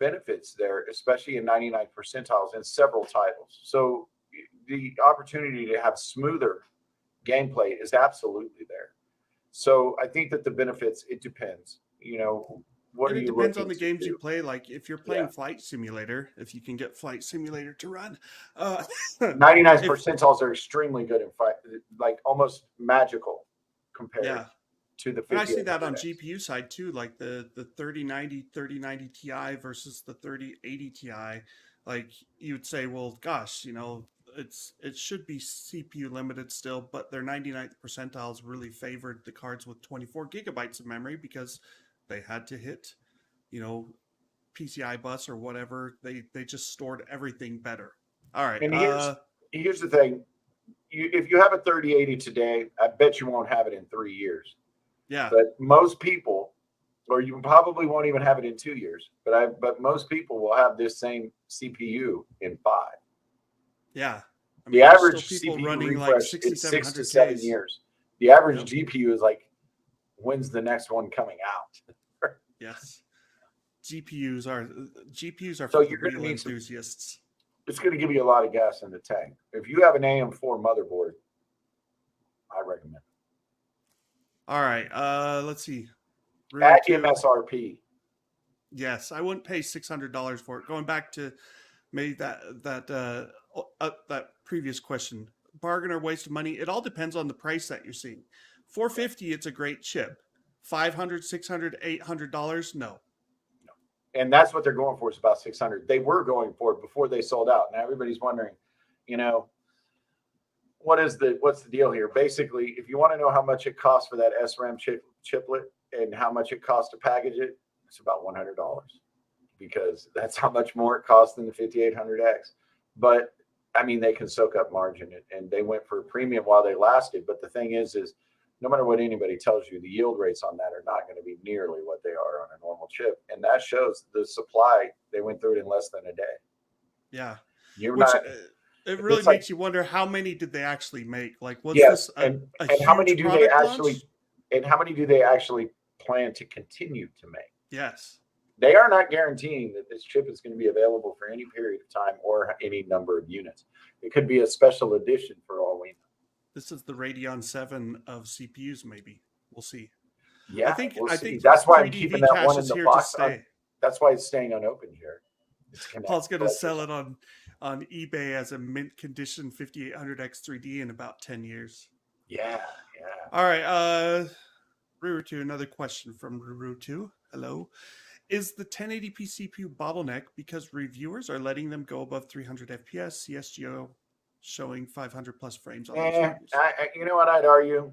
benefits there, especially in 99 percentiles in several titles. So the opportunity to have smoother gameplay is absolutely there. So I think that the benefits, it depends. What And are it you depends looking on the to games do? you play. Like if you're playing Flight Simulator, if you can get Flight Simulator to run, 99 percentiles are extremely good in fight, like almost magical compared to the 50. And I see that on GPU side too, like the 3090 Ti versus the 3080 Ti. Like you'd say, well, gosh, it should be CPU limited still, but their 99th percentiles really favored the cards with 24 gigabytes of memory because they had to hit, PCI bus or whatever. They just stored everything better. All right. And here's the thing. If you have a 3080 today, I bet you won't have it in 3 years. Yeah. But most people, or you probably won't even have it in 2 years, but most people will have this same CPU in 5. Yeah. I mean, the average people CPU running refresh like is 6 to 6700Ks. 7 years. The average GPU is like, when's the next one coming out? Yes. GPUs are so for the you're real enthusiasts. It's going to give you a lot of gas in the tank. If you have an AM4 motherboard, I recommend it. All right. Let's see. At MSRP. Yes, I wouldn't pay $600 for it. Going back to maybe that previous question, bargain or waste of money. It all depends on the price that you're seeing. $450, it's a great chip. $500, $600, $800, no. And that's what they're going for, is about 600. They were going for it before they sold out. Now everybody's wondering, what's the deal here? Basically, if you want to know how much it costs for that SRAM chiplet and how much it costs to package it, it's about $100, because that's how much more it costs than the 5800X. But I mean, they can soak up margin, and they went for a premium while they lasted. But the thing is no matter what anybody tells you, the yield rates on that are not going to be nearly what they are on a normal chip. And that shows the supply. They went through it in less than a day. Yeah. It really makes you wonder, how many did they actually make? Like, was this a huge how many do they actually launch? And how many do they actually plan to continue to make? Yes. They are not guaranteeing that this chip is going to be available for any period of time or any number of units. It could be a special edition for all we know. This is the Radeon 7 of CPUs, maybe. We'll see. Yeah, I think that's why I'm keeping that one in the box. That's why it's staying unopened, Jared. Paul's going to sell it on eBay as a mint condition 5800X 3D in about 10 years. Yeah. All right. Rurutu, another question from Rurutu. Hello. Is the 1080p CPU bottleneck because reviewers are letting them go above 300 FPS, CSGO showing 500 plus frames on these reviews? You know what I'd argue?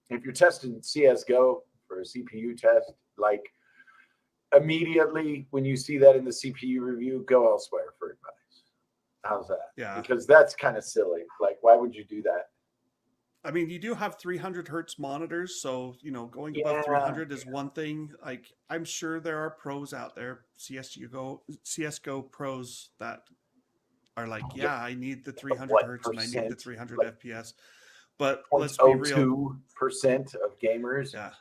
If you're testing CSGO for a CPU test, like immediately when you see that in the CPU review, go elsewhere for advice. How's that? Yeah. Because that's kind of silly. Like, why would you do that? I mean, you do have 300 hertz monitors, so going above 300 is one thing. Like, I'm sure there are pros out there, CSGO pros that are like, yeah, I need the 300 hertz and I need the 300 FPS. But let's be real. 2% of gamers. Yeah,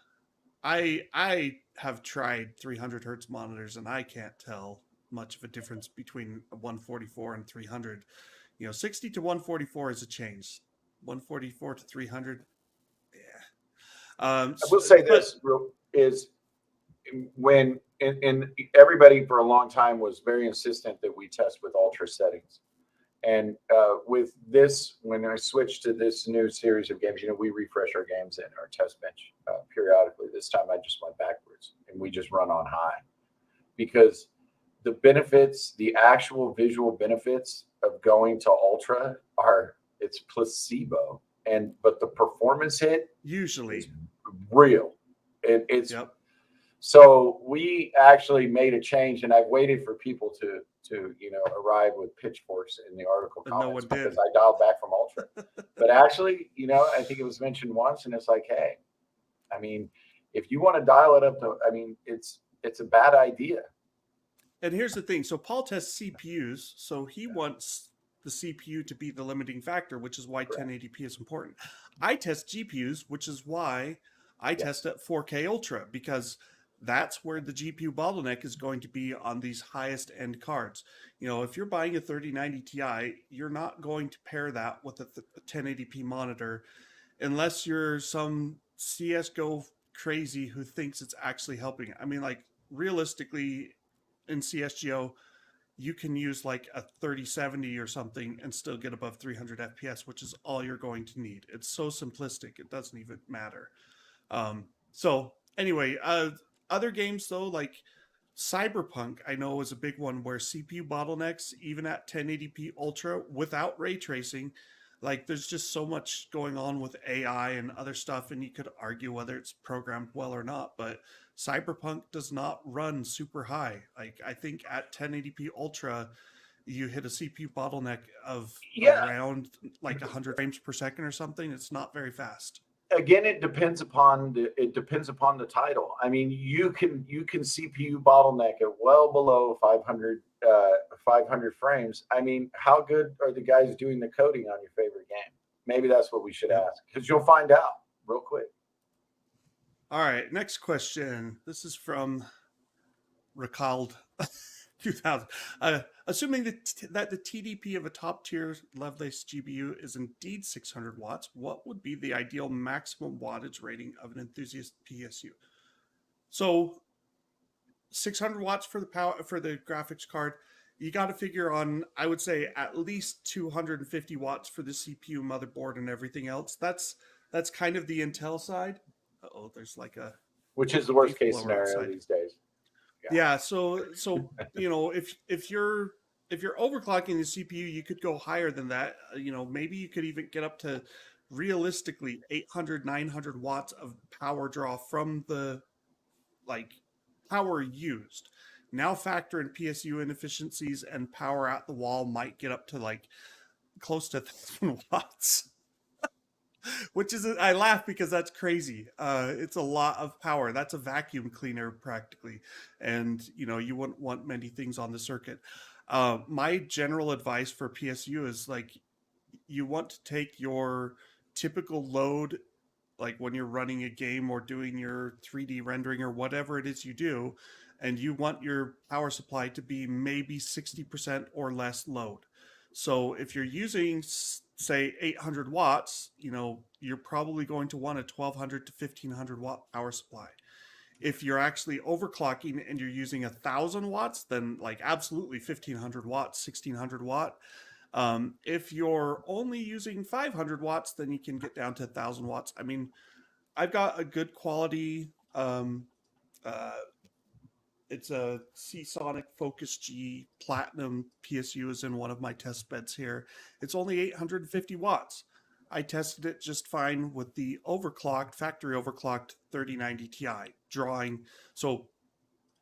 I have tried 300 hertz monitors and I can't tell much of a difference between a 144 and 300. 60 to 144 is a change. 144 to 300. Yeah. I will say this is when and everybody for a long time was very insistent that we test with ultra settings. And with this, when I switched to this new series of games, we refresh our games in our test bench periodically. This time I just went backwards and we just run on high because the benefits, the actual visual benefits of going to ultra it's placebo. But the performance hit usually is real. It's yep. So we actually made a change, and I've waited for people to arrive with pitchforks in the article comments because I dialed back from ultra. But actually, I think it was mentioned once, and it's like, hey, I mean, if you want to dial it up to, it's a bad idea. And here's the thing. So Paul tests CPUs, so he wants the CPU to be the limiting factor, which is why 1080p is important. I test GPUs, which is why I test at 4K Ultra, because that's where the GPU bottleneck is going to be on these highest end cards. If you're buying a 3090 Ti, you're not going to pair that with a 1080p monitor unless you're some CSGO crazy who thinks it's actually helping. I mean, like, realistically, in CSGO, you can use like a 3070 or something and still get above 300 FPS, which is all you're going to need. It's so simplistic, it doesn't even matter. So anyway, other games though, like Cyberpunk, I know is a big one where CPU bottlenecks, even at 1080p Ultra without ray tracing, like there's just so much going on with AI and other stuff, and you could argue whether it's programmed well or not, but Cyberpunk does not run super high. Like, I think at 1080p Ultra, you hit a CPU bottleneck of around like 100 frames per second or something. It's not very fast. Again, it depends upon the title. I mean, you can CPU bottleneck at well below 500 frames. I mean, how good are the guys doing the coding on your favorite game? Maybe that's what we should ask, because you'll find out real quick. All right, next question. This is from Recalled 2000. Assuming that the TDP of a top-tier Lovelace GPU is indeed 600 watts, what would be the ideal maximum wattage rating of an enthusiast PSU? So 600 watts for the power for the graphics card. You got to figure on, I would say, at least 250 watts for the CPU, motherboard, and everything else. That's kind of the Intel side. Oh, there's like a, which is the worst case scenario outside these days. Yeah. So if you're overclocking the CPU, you could go higher than that. Maybe you could even get up to realistically 800, 900 watts of power draw from the power used. Now factor in PSU inefficiencies, and power at the wall might get up to like close to 1,000 watts. Which is, I laugh because that's crazy. It's a lot of power. That's a vacuum cleaner practically. And, you wouldn't want many things on the circuit. My general advice for PSU is like, you want to take your typical load, like when you're running a game or doing your 3D rendering or whatever it is you do, and you want your power supply to be maybe 60% or less load. So if you're using, say, 800 watts, you're probably going to want a 1,200 to 1,500 watt power supply. If you're actually overclocking and you're using 1,000 watts, then like absolutely 1,500 watts, 1,600 watt. If you're only using 500 watts, then you can get down to 1,000 watts. I mean, I've got a good quality. Uh, it's a Seasonic Focus G Platinum PSU is in one of my test beds here. It's only 850 watts. I tested it just fine with the overclocked, factory overclocked 3090 Ti drawing. So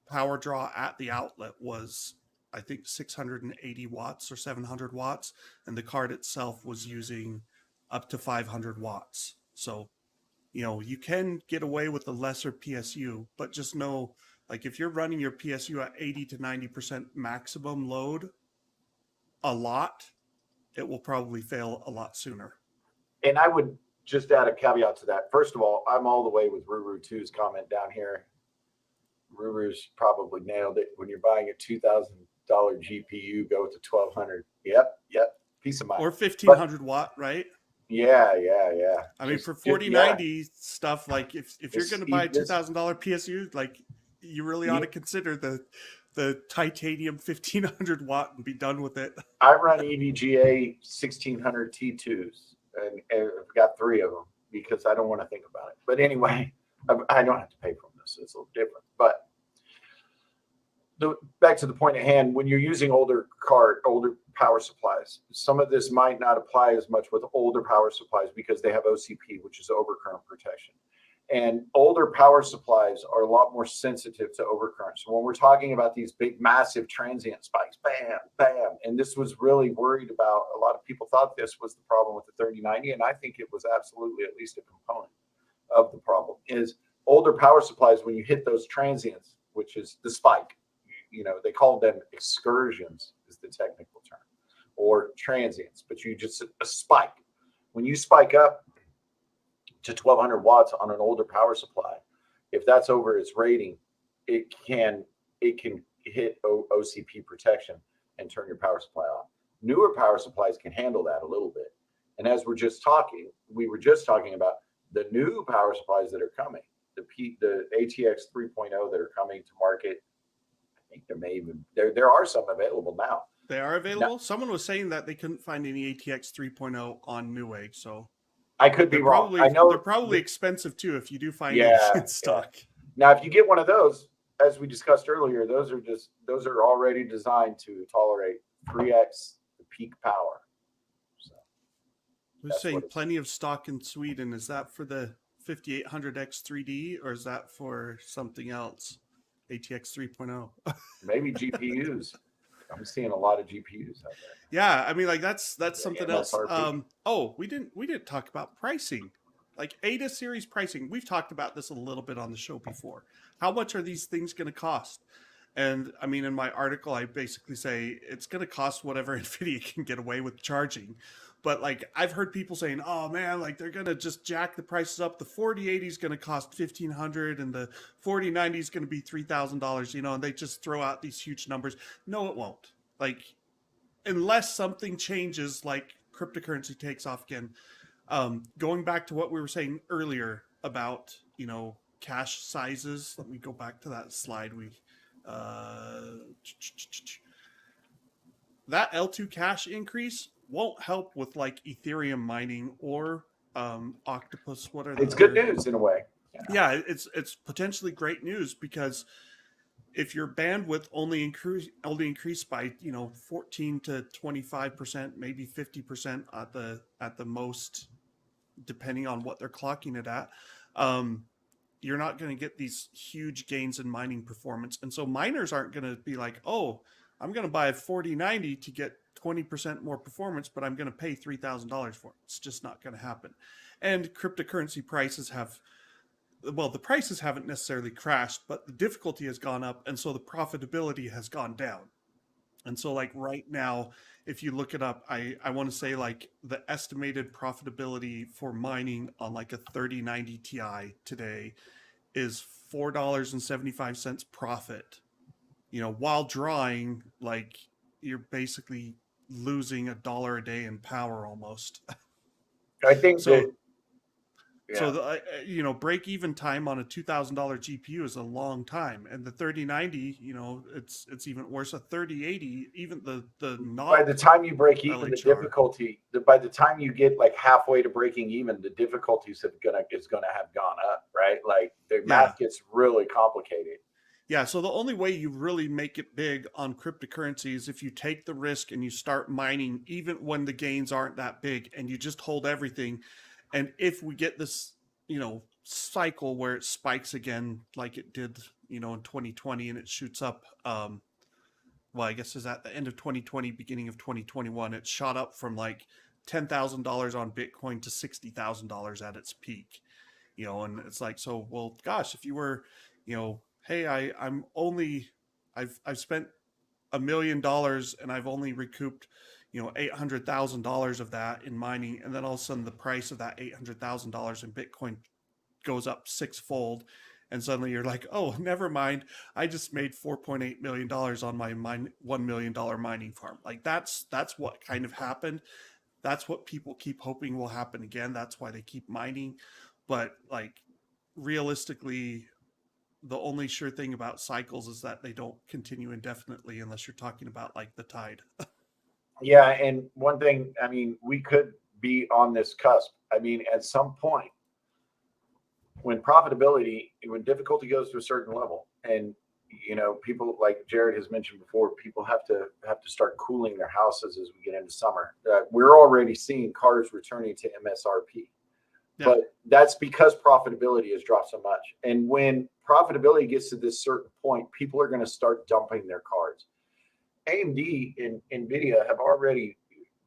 power draw at the outlet was, I think, 680 watts or 700 watts. And the card itself was using up to 500 watts. So, you can get away with a lesser PSU, but just know, like, if you're running your PSU at 80 to 90% maximum load a lot, it will probably fail a lot sooner. And I would just add a caveat to that. First of all, I'm all the way with Ruru2's comment down here. Ruru's probably nailed it. When you're buying a $2,000 GPU, go with the 1,200. Yep. Peace of mind. Or 1,500 watt, right? Yeah. I mean, for 4090 stuff, like if you're going to buy a $2,000 PSU, like you really ought to consider the titanium 1,500 watt and be done with it. I run EVGA 1,600 T2s, and I've got 3 of them because I don't want to think about it. But anyway, I don't have to pay for them. So it's a little different. But back to the point at hand, when you're using older power supplies, some of this might not apply as much with older power supplies because they have OCP, which is overcurrent protection. And older power supplies are a lot more sensitive to overcurrent. So when we're talking about these big, massive transient spikes, bam, bam, and this was really worried about, a lot of people thought this was the problem with the 3090, and I think it was absolutely at least a component of the problem, is older power supplies, when you hit those transients, which is the spike, they call them excursions is the technical term, or transients, but you just a spike. When you spike up to 1,200 watts on an older power supply, if that's over its rating, it can hit OCP protection and turn your power supply off. Newer power supplies can handle that a little bit. And as we were just talking about the new power supplies that are coming, the ATX 3.0 that are coming to market. I think there are some available now. They are available. Someone was saying that they couldn't find any ATX 3.0 on Newegg, so I could be wrong. I know they're probably expensive too if you do find it in stock. Yeah. Now, if you get one of those, as we discussed earlier, those are already designed to tolerate 3x the peak power. So we're saying plenty of stock in Sweden. Is that for the 5800X 3D or is that for something else? ATX 3.0. Maybe GPUs. I'm seeing a lot of GPUs out there. Yeah, I mean, like that's something else. We didn't talk about pricing, like Ada series pricing. We've talked about this a little bit on the show before. How much are these things going to cost? And I mean, in my article, I basically say it's going to cost whatever Nvidia can get away with charging. But like I've heard people saying, "Oh man, like they're gonna just jack the prices up. The 4080 is gonna cost $1,500, and the 4090 is gonna be $3,000." And they just throw out these huge numbers. No, it won't. Like, unless something changes, like cryptocurrency takes off again. Going back to what we were saying earlier about cache sizes. Let me go back to that slide. That L2 cache increase won't help with like Ethereum mining or Octopus. It's good news in a way. Yeah, it's potentially great news because if your bandwidth only increased by 14 to 25%, maybe 50% at the most, depending on what they're clocking it at, you're not going to get these huge gains in mining performance. And so miners aren't going to be like, oh, I'm going to buy a 4090 to get 20% more performance, but I'm going to pay $3,000 for it. It's just not going to happen. And cryptocurrency prices the prices haven't necessarily crashed, but the difficulty has gone up. And so the profitability has gone down. And so like right now, if you look it up, I want to say like the estimated profitability for mining on like a 3090 Ti today is $4.75 profit. While drawing, like you're basically losing $1 a day in power almost. I think So the break even time on a $2,000 GPU is a long time, and the 3090, it's even worse. A 3080, even the not by the time you break even, by the time you get like halfway to breaking even, the difficulties is gonna have gone up, right? Like the math gets really complicated. Yeah, so the only way you really make it big on cryptocurrency is if you take the risk and you start mining even when the gains aren't that big, and you just hold everything. And if we get this, cycle where it spikes again like it did, in 2020, and it shoots up, well, I guess is at the end of 2020, beginning of 2021, it shot up from like $10,000 on Bitcoin to $60,000 at its peak. And it's like, so, well, gosh, if you were, hey, I've spent $1 million and I've only recouped, $800,000 of that in mining, and then all of a sudden the price of that $800,000 in Bitcoin goes up sixfold, and suddenly you're like, oh, never mind, I just made $4.8 million on my $1 million mining farm. Like that's what kind of happened. That's what people keep hoping will happen again. That's why they keep mining. But like realistically, the only sure thing about cycles is that they don't continue indefinitely unless you're talking about like the tide. Yeah, and one thing, I mean, we could be on this cusp. I mean, at some point, when difficulty goes to a certain level, and people like Jared has mentioned before, people have to start cooling their houses as we get into summer. We're already seeing cars returning to MSRP. Yeah. But that's because profitability has dropped so much. And when profitability gets to this certain point, people are going to start dumping their cards. AMD and Nvidia have already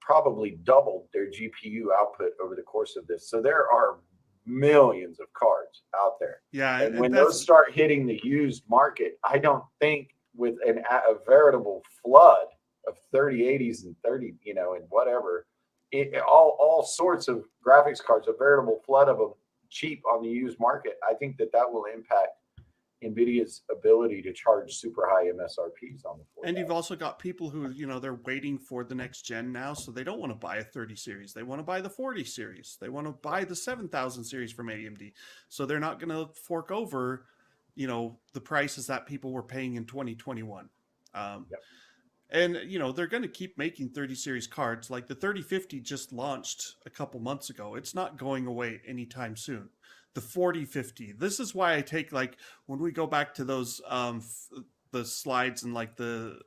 probably doubled their GPU output over the course of this. So there are millions of cards out there. Yeah. And when those start hitting the used market, I don't think with a veritable flood of 3080s and 30, and whatever, all sorts of graphics cards, a veritable flood of them cheap on the used market, I think that will impact NVIDIA's ability to charge super high MSRPs on the 40. And you've also got people who, they're waiting for the next gen now, so they don't want to buy a 30 series. They want to buy the 40 series. They want to buy the 7000 series from AMD. So they're not going to fork over, the prices that people were paying in 2021. Yep. And, they're going to keep making 30 series cards. Like the 3050 just launched a couple months ago. It's not going away anytime soon. The 4050. This is why I take, like, when we go back to those the slides, and like the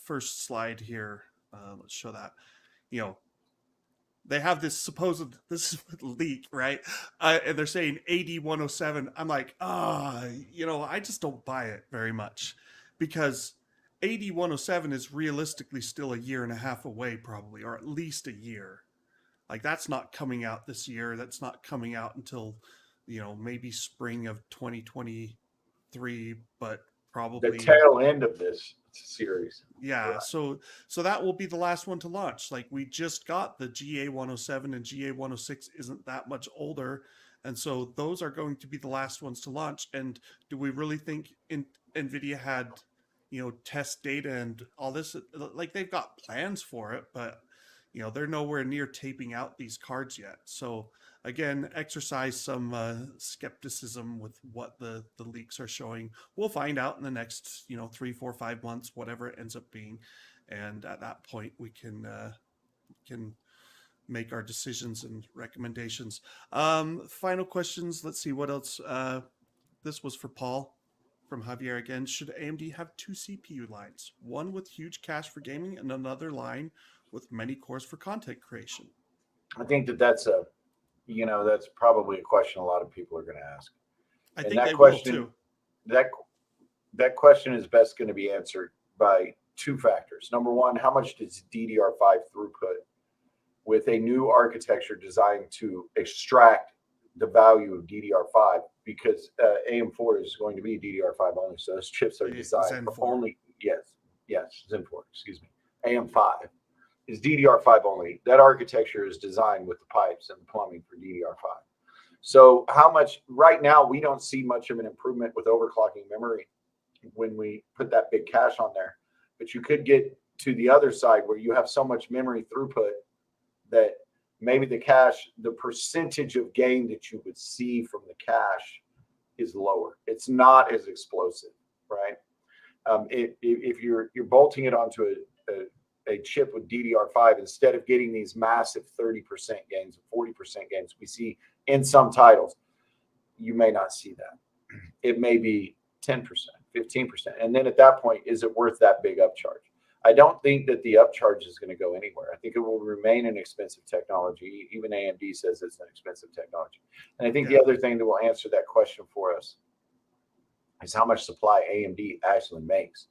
first slide here, let's show that. They have this leak, right? And they're saying AD107. I'm like, I just don't buy it very much, because AD107 is realistically still a year and a half away, probably, or at least a year. Like that's not coming out this year. That's not coming out until, maybe spring of 2023, but probably the tail end of this series. Yeah. Right. So that will be the last one to launch. Like we just got the GA107, and GA106 isn't that much older. And so those are going to be the last ones to launch. And do we really think NVIDIA had, test data and all this? Like they've got plans for it, but they're nowhere near taping out these cards yet. So again, exercise some skepticism with what the leaks are showing. We'll find out in the next 3, 4, 5 months, whatever it ends up being, and at that point we can make our decisions and recommendations. Final questions. Let's see what else. This was for Paul from Javier again. Should AMD have 2 CPU lines, one with huge cache for gaming and another line with many cores for content creation? I think that's probably a question a lot of people are going to ask. I think that question will too. That question is best going to be answered by 2 factors. Number one, how much does DDR5 throughput with a new architecture designed to extract the value of DDR5? Because AM4 is going to be DDR5 only, so those chips are designed for only Zen 4. Excuse me, AM5 is DDR5 only. That architecture is designed with the pipes and the plumbing for DDR5. So how much, right now, we don't see much of an improvement with overclocking memory when we put that big cache on there. But you could get to the other side where you have so much memory throughput that maybe the cache, the percentage of gain that you would see from the cache is lower. It's not as explosive, right? If you're bolting it onto a chip with DDR5, instead of getting these massive 30% gains, 40% gains we see in some titles, you may not see that. It may be 10%, 15%. And then at that point, is it worth that big upcharge? I don't think that the upcharge is going to go anywhere. I think it will remain an expensive technology. Even AMD says it's an expensive technology. And I think the other thing that will answer that question for us is how much supply AMD actually makes.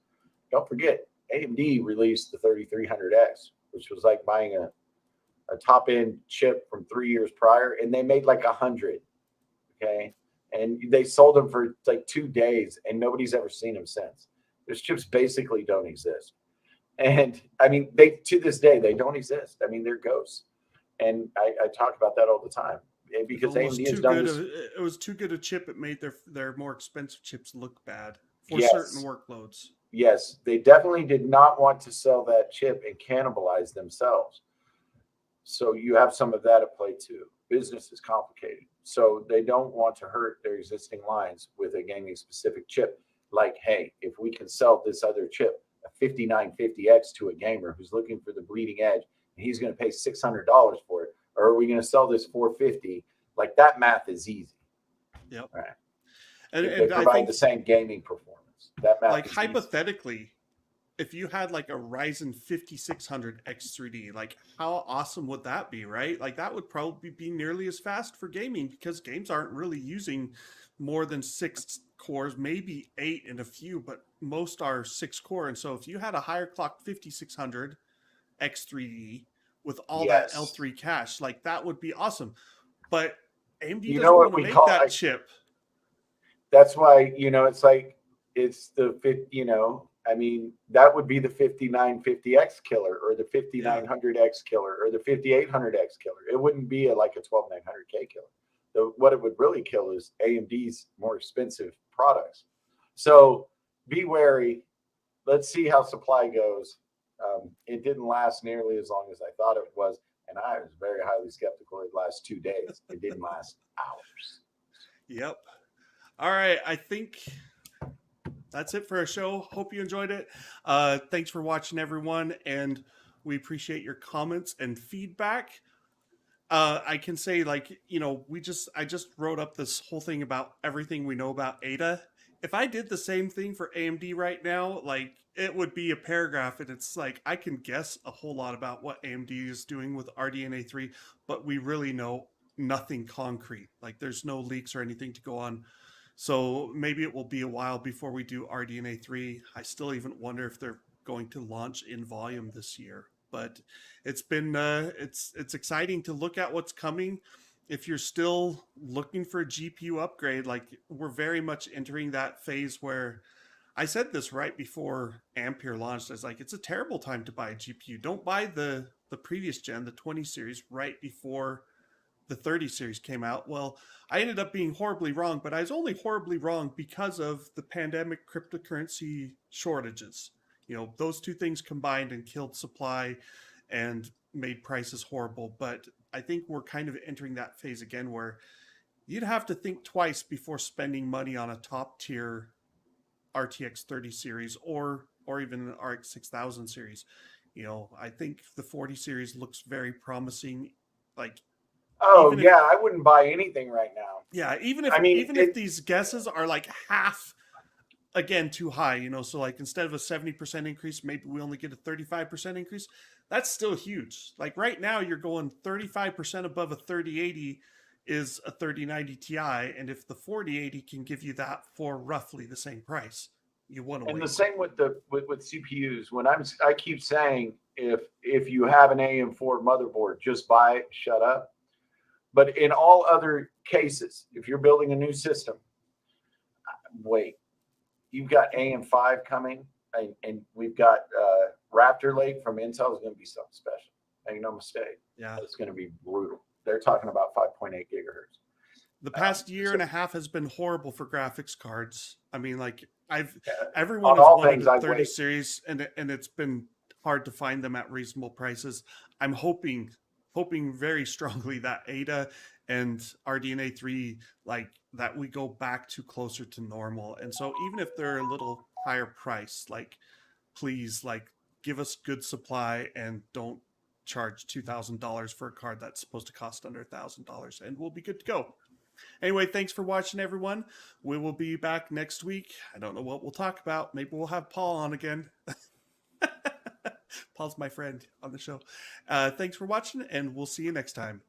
Don't forget, AMD released the 3300X, which was like buying a top-end chip from 3 years prior, and they made like 100, okay? And they sold them for like 2 days, and nobody's ever seen them since. Those chips basically don't exist. And I mean, they to this day, they don't exist. I mean, they're ghosts. And I talk about that all the time because AMD has done this. It was too good a chip. It made their more expensive chips look bad for Yes. certain workloads. Yes, they definitely did not want to sell that chip and cannibalize themselves. So you have some of that at play too. Business is complicated. So they don't want to hurt their existing lines with a gaming specific chip. Like, hey, if we can sell this other chip, a 5950X, to a gamer who's looking for the bleeding edge, and he's going to pay $600 for it, or are we going to sell this 450? Like, that math is easy. Yep. Right. And they provide I think the same gaming performance. That math, like is hypothetically, easy. If you had like a Ryzen 5600 X3D, like how awesome would that be, right? Like that would probably be nearly as fast for gaming because games aren't really using more than 6 cores, maybe 8 in a few, but most are 6 core. And so if you had a higher clock 5600 X3D with all that L3 cache, like that would be awesome. But AMD doesn't want to make that chip. That's why, it's like, it's the fit, I mean, that would be the 5950X killer or the 5900X killer or the 5800X killer. It wouldn't be like a 12900K killer. What it would really kill is AMD's more expensive products. So be wary. Let's see how supply goes. It didn't last nearly as long as I thought it was. And I was very highly skeptical the last 2 days. It didn't last hours. Yep. All right. I think that's it for our show. Hope you enjoyed it. Thanks for watching, everyone. And we appreciate your comments and feedback. I can say, like, I just wrote up this whole thing about everything we know about Ada. If I did the same thing for AMD right now, like, it would be a paragraph, and it's like I can guess a whole lot about what AMD is doing with RDNA 3, but we really know nothing concrete. Like, there's no leaks or anything to go on. So maybe it will be a while before we do RDNA 3. I still even wonder if they're going to launch in volume this year. But it's been it's exciting to look at what's coming. If you're still looking for a GPU upgrade, like, we're very much entering that phase where I said this right before Ampere launched. I was like, it's a terrible time to buy a GPU. Don't buy the previous gen, the 20 series, right before the 30 series came out. Well, I ended up being horribly wrong, but I was only horribly wrong because of the pandemic cryptocurrency shortages. Those two things combined and killed supply and made prices horrible. But I think we're kind of entering that phase again where you'd have to think twice before spending money on a top tier RTX 30 series or even an RX 6000 series. I think the 40 series looks very promising. Like, I wouldn't buy anything right now. Yeah, even if these guesses are like half, again, too high, so like instead of a 70% increase, maybe we only get a 35% increase. That's still huge. Like right now, you're going 35% above a 3080 is a 3090 Ti, and if the 4080 can give you that for roughly the same price, you want to wait. And the same with with CPUs. When I keep saying if you have an AM4 motherboard, just buy it, shut up. But in all other cases, if you're building a new system, wait. You've got AM5 coming, and we've got Raptor Lake from Intel is going to be something special. Make no mistake. Yeah, it's going to be brutal. They're talking about 5.8 gigahertz. The past year and a half has been horrible for graphics cards. I mean, like everyone has wanted a 30 series, and it's been hard to find them at reasonable prices. I'm hoping hoping very strongly that Ada and RDNA 3, like that we go back to closer to normal. And so even if they're a little higher price, like please, like give us good supply and don't charge $2,000 for a card that's supposed to cost under $1,000, and we'll be good to go. Anyway, thanks for watching, everyone. We will be back next week. I don't know what we'll talk about. Maybe we'll have Paul on again. Paul's my friend on the show. Thanks for watching, and we'll see you next time.